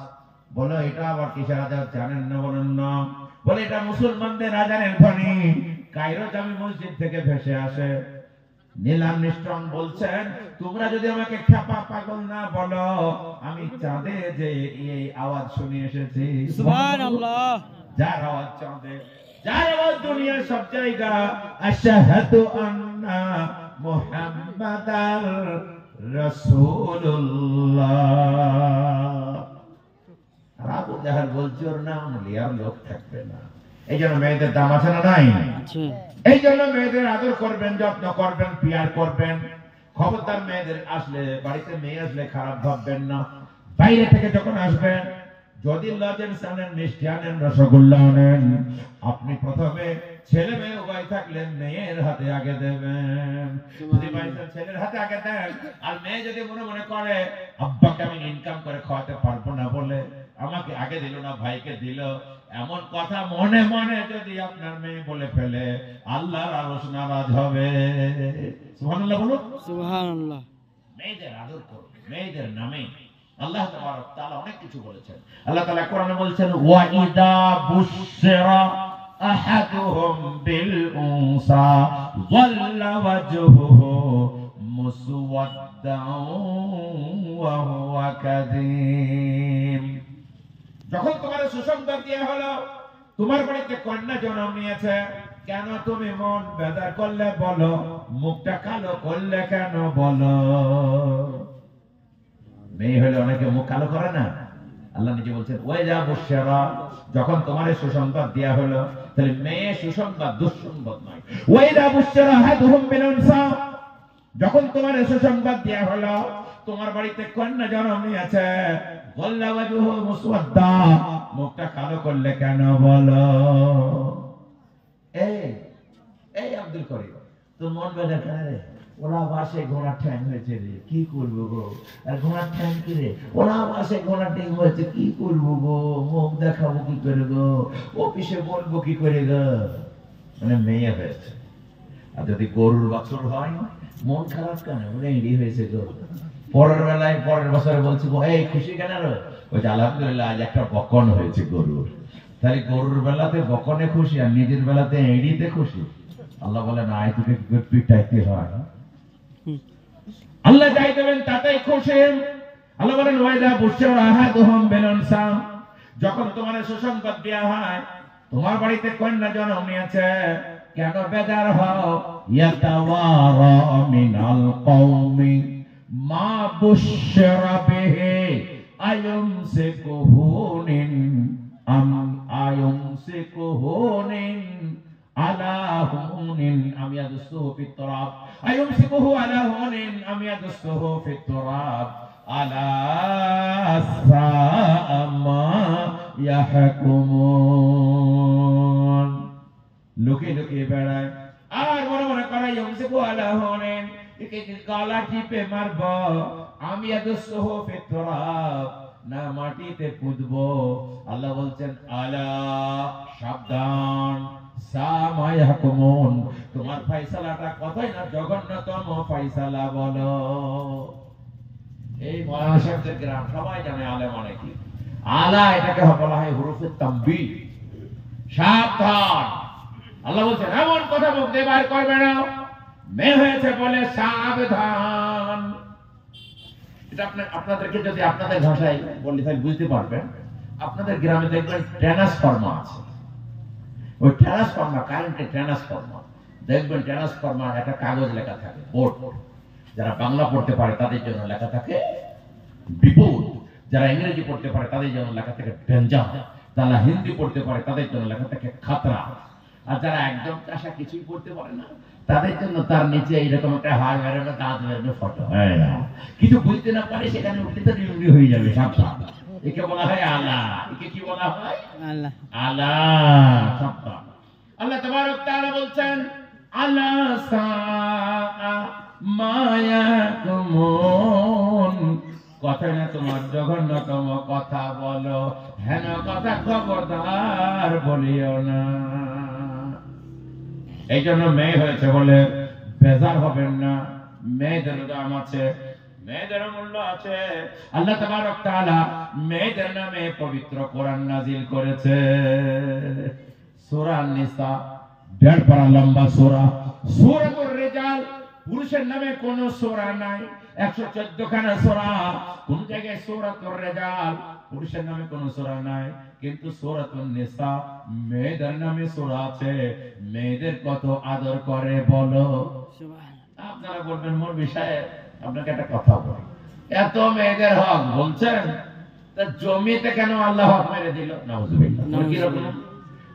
বলো এটা আবার কিসের আওয়াজ জানেন না? বলেন না। বলে এটা মুসলমানদের আযানের ধ্বনি, কায়রো জামি মসজিদ থেকে ভেসে আসে। নীল আর্মস্ট্রং বলছেন, তোমরা যদি আমাকে খেপা পাগল না বলো, আমি চাঁদে যে এই আওয়াজ শুনে এসেছি। সুবহানাল্লাহ। যার আওয়াজ চাঁদে, যার আওয়াজ দুনিয়ার সব জায়গা। আশহাদু আন্না মুহাম্মাদার রাসূলুল্লাহ। আর আবু জাহেল বলছে ওর নাম লিয়ার লোক থাকবে না। এই জন্য মেয়েদের দাম আছে না নাই? এই জন্য মেয়েদের আদর করবেন, যত্ন করবেন, পিয়ার করবেন। খবরদার মেয়েদের আসলে, বাড়িতে মেয়ে আসলে খারাপ ভাববেন না। বাইরে থেকে যখন আসবেন, যদি লজেন্স আনেন, মিষ্টি আনেন, রসগোল্লা আনেন, আপনি প্রথমে ছেলে মেয়ে উভয় থাকলে মেয়ের হাতে আগে দেবেন। যদি ছেলের হাতে আগে দেন, আর মেয়ে যদি মনে মনে করে আব্বাকে আমি ইনকাম করে খাওয়াতে পারবো না বলে আমাকে আগে দিল না, ভাইকে দিল, এমন কথা মনে মনে যদি আপনার মেয়ে বলে ফেলে, আল্লাহর আরশ নারাজ হবে। সুবহানাল্লাহ বলুন। সুবহানাল্লাহ। মেয়েদের আদর করুন, মেয়েদের নামে আল্লাহ তাবারক তাআলা অনেক কিছু বলেছেন। আল্লাহ তাআলা কোরআনে বলছেন, ওয়া ইদা বুশশিরা আহাদুহুম বিল উনসা ওয়াল্লা ওয়াজহুহু মুসওয়াদ্দান ওয়া হুয়া কাযীম। যখন তোমার সুসংবাদ দেওয়া হলো তোমার বাড়িতে কন্যা জন্ম নিয়েছে, কেন তুমি মন বেজার করলে বলো, মুখটা কালো করলে কেন বলো? মেয়ে হলে অনেকে মুখ কালো করে না। আল্লাহ নিজে বলছেন ওই যা বুশরা, যখন তোমার সুসংবাদ দেওয়া হলো, তাহলে মেয়ে সুসংবাদ দুঃসংবাদ নয়। ওই যা বুশরা হাদহুম বিল উনসা, যখন তোমার সুসংবাদ দেওয়া হলো তোমার বাড়িতে কন্যা জন্ম নিয়েছে, ওয়াল্লা ওয়াজহু মুসওয়াদ্দা, মুখটা কালো করলে কেন বলো? এই আব্দুল করিম, তোর মন বেজার কেন রে? ওরা বাসে ঘোড়ার ঠ্যাং হয়েছে রে, কি করবো গো? আর ঘোড়ার ঠ্যাং কি রে? ওরা বাসে ঘোড়ার ঠ্যাং হয়েছে, কি করবো গো? মুখ দেখাবো কি করে গো? অফিসে বলবো কি করে গো? মানে মেয়ে হয়েছে। আর যদি গরুর বছর হয়, মন খারাপ কেন? রেডি হয়েছে গো। পরের বেলায় পরের বছরে বলছি এই খুশি কেন রে? ওই যে আলহামদুলিল্লাহ আজ একটা বকন হয়েছে গরুর। তাহলে গরুর বেলাতে বকনে খুশি আর নিজের বেলাতে এড়িতে খুশি। আল্লাহ বলে না, তোকে পিটাইতে হয়। আল্লাহ যাই দেবেন তাতেই খুশি। আল্লাহ বলেন ওয়াইদা বুশরা আহাদুহুম বিল উনসা, যখন তোমার সুসংবাদ দেওয়া হয় তোমার বাড়িতে কন্যা জন্ম নিয়েছে, কেন বেজার হও? ইয়াতাওয়ারা মিনাল কওমি মা বুশরা বিহি আয়ুমসিকুহুনিন আম আয়ুমসিকুহুনিন আলা হুনিন আম ইয়াদুসুহু ফিত তুরাব আয়ুমসিকুহু আলা হুনিন আম ইয়াদুসুহু ফিত তুরাব আলা সাআ মা ইয়াহকুমুন। লুকিয়ে লুকিয়ে বেড়ায় আর মনে মনে করে ইউমসিকুহু আলা হুনিন, একে গলা টিপে মারব, আমি ইয়াদুসুহু ফিত তুরাব, না মাটিতে পুঁতবো। আল্লাহ বলছেন আলা, সাবধান, তোমার ফয়সালাটা কতই না জঘন্যতম ফয়সালা বলো। এই মহাশব্দের গ্রাম সবাই জানে আলে মানে কি। আলা এটাকে বলা হয় হুরুফে তামবি, সাবধান। আল্লাহ বলছেন এমন কথা মুখ দিয়ে বাইর করবে না, মেয়ে হয়েছে বলে সাবধান। এটা আপনাদেরকে যদি আপনাদের ভাষায় বললে তাহলে বুঝতে পারবেন। আপনাদের গ্রামে দেখবেন ট্রান্সফরমার আছে, ওই ট্রান্সফরমার, কারেন্টের ট্রান্সফরমার, দেখবেন ট্রান্সফরমার একটা কাগজ লেখা থাকে, বোর্ড। যারা বাংলা পড়তে পারে তাদের জন্য লেখা থাকে বিপদ, যারা ইংরেজি পড়তে পারে তাদের জন্য লেখা থাকে ডেঞ্জার, যারা হিন্দি পড়তে পারে তাদের জন্য লেখা থাকে খাতরা, আর যারা একদম চাষা কিছুই পড়তে পারে না তাদের জন্য তার নিচে এইরকম একটা হাড় বেরোনো, দাঁত বেরোনো ফটো। কিছু বুঝতে না পারে সেখানে উঠলে তো ডিউটি হয়ে যাবে সাবধান। একে বলা হয় আলা। একে কি বলা হয়? আলা। আলা, সাবধান। আল্লাহ তাবারক ওয়া তাআলা বলছেন আলা সাআ মা ইয়াকুমুন, কথা না তোমার জঘন্যতম কথা বলো, হেন কথা খবরদার বলিও না। এই জন্য মেয়ে হয়েছে বলে বেজার হবেন না, মেয়েদের দাম আছে, মেয়েদের মূল্য আছে। আল্লাহ তাবারক ওয়া তাআলা মেয়েদের নামে পবিত্র কোরআন নাজিল করেছে। সূরা নিসা 1.5 পারা লম্বা সূরা। সূরাতুর রিজাল পুরুষের নামে কোন সূরা নাই, 114 খানা সূরা। কোন জায়গায় সূরাতুর রিজাল পুরুষের নামে কোন সূরা নাই, কিন্তু সূরাতুন নিসা মেয়েদের নামে সূরা আছে। মেয়েদের কত আদর করে বলো। আপনারা বলবেন মোর বিষয়ে আপনাকে একটা কথা বলি, এত মেয়েদের হক বলছেন, তা জমিতে কেন আল্লাহ হক মেরে দিল? নাউজুবিল্লাহ। কিরকম?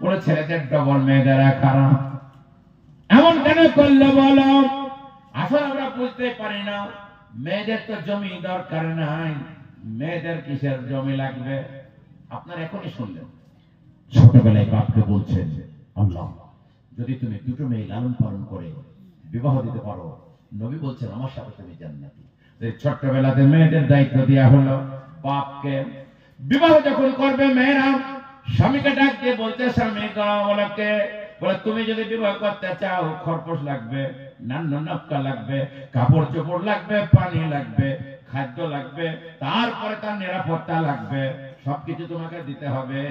ওরা ছেলেদের ডবল মেয়েদের খারাপ এমন কেন করলো বলো? আসলে আমরা বুঝতে পারি না। মেয়েদের তো জমি দরকার নাই, মেয়েদের কিসের জমি লাগবে? আপনারা এখনই শুনলেন, ছোটবেলায় বাপকে বলছেন আল্লাহ যদি তুমি দুটো মেয়ে লালন পালন করে বিবাহ দিতে পারো, নবী বলছেন আমার সাথে তুমি জান্নাতি। ছোট্টবেলাতে মেয়েদের দায়িত্ব দেওয়া হলো বাপকে। বিবাহ যখন করবে মেয়েরা স্বামীকে ডাক দিয়ে বলতে, স্বামী বলকে বলে তুমি যদি বিবাহ করতে চাও খরপোশ লাগবে, নান্ন নক্কা লাগবে, কাপড় চোপড় লাগবে, পানি লাগবে, খাদ্য লাগবে, তারপরে তার নিরাপত্তা লাগবে, সবকিছু তোমাকে দিতে হবে।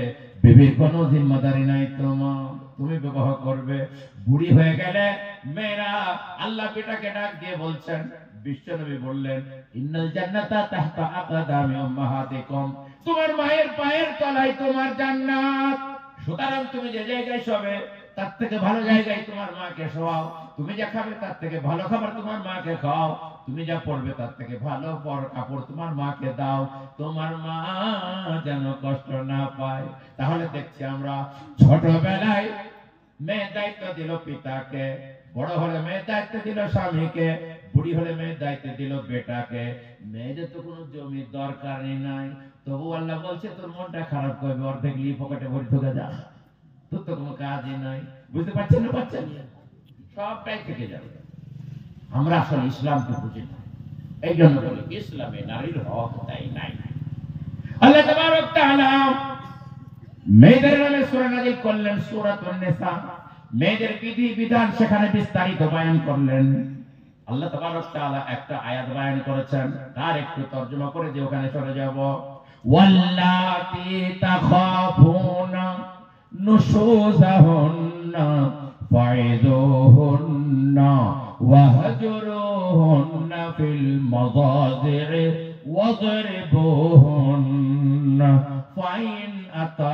বিবির কোনো জিম্মাদারি নাই তোমার, তুমি বিবাহ করবে। বুড়ি হয়ে গেলে মেয়েরা আল্লাহ পিতাকে ডাক দিয়ে বলছেন বিশ্বনবী বললেন, ইন্নাল জান্নাতা তাহতা আকদামি উম্মাহাতিকুম, তোমার মায়ের পায়ের তলায় তোমার জান্নাত। সুতরাং তুমি যে জায়গায় শোবে তার থেকে ভালো জায়গায় তোমার মাকে শোয়াও, তুমি যা খাবে তার থেকে ভালো খাবার তোমার মাকে খাও, তুমি যা পড়বে তার থেকে ভালো কাপড় তোমার মাকে দাও, তোমার মা যেন কষ্ট না পায়। তাহলে দেখছি আমরা ছোটবেলায় মেয়ে দায়িত্ব দিল পিতাকে, বড় হলে মেয়ে দায়িত্ব দিল স্বামীকে, বুড়ি হলে মেয়ে দায়িত্ব দিল বেটাকে। মেয়েদের তো কোনো জমির দরকারই নাই, তবু আল্লাহ বলছে তোর মনটা খারাপ করবে, অর্ধেক নিয়ে পকেটে ভরে ঢুকে যা, তোর তো কোনো কাজই নাই। বুঝতে পারছেন না? পাচ্ছেন? সবটাই থেকে যাবে। আমরা আসলে ইসলামকে বুঝি না, এই জন্য বলি ইসলামে নারীর হক তাই নাই। আল্লাহ তাবারক তাআলা মেয়েদের নামে সূরা নাযিল করলেন, সূরাতুন নিসা। মেয়েদের বিধি বিধান সেখানে বিস্তারিত বয়ান করলেন। আল্লাহ তাবারক তাআলা একটা আয়াত বয়ান করেছেন, তার একটু তরজমা করে যে ওখানে চলে যাব। ওয়াল্লাতি তাখাফুনা নুশুজাহুন্না ফাইযুহুন্না ওয়াহজুরুহুন্না ফিল মাযাজি'i ওয়াদরিবুহুন্না ফাইন আতা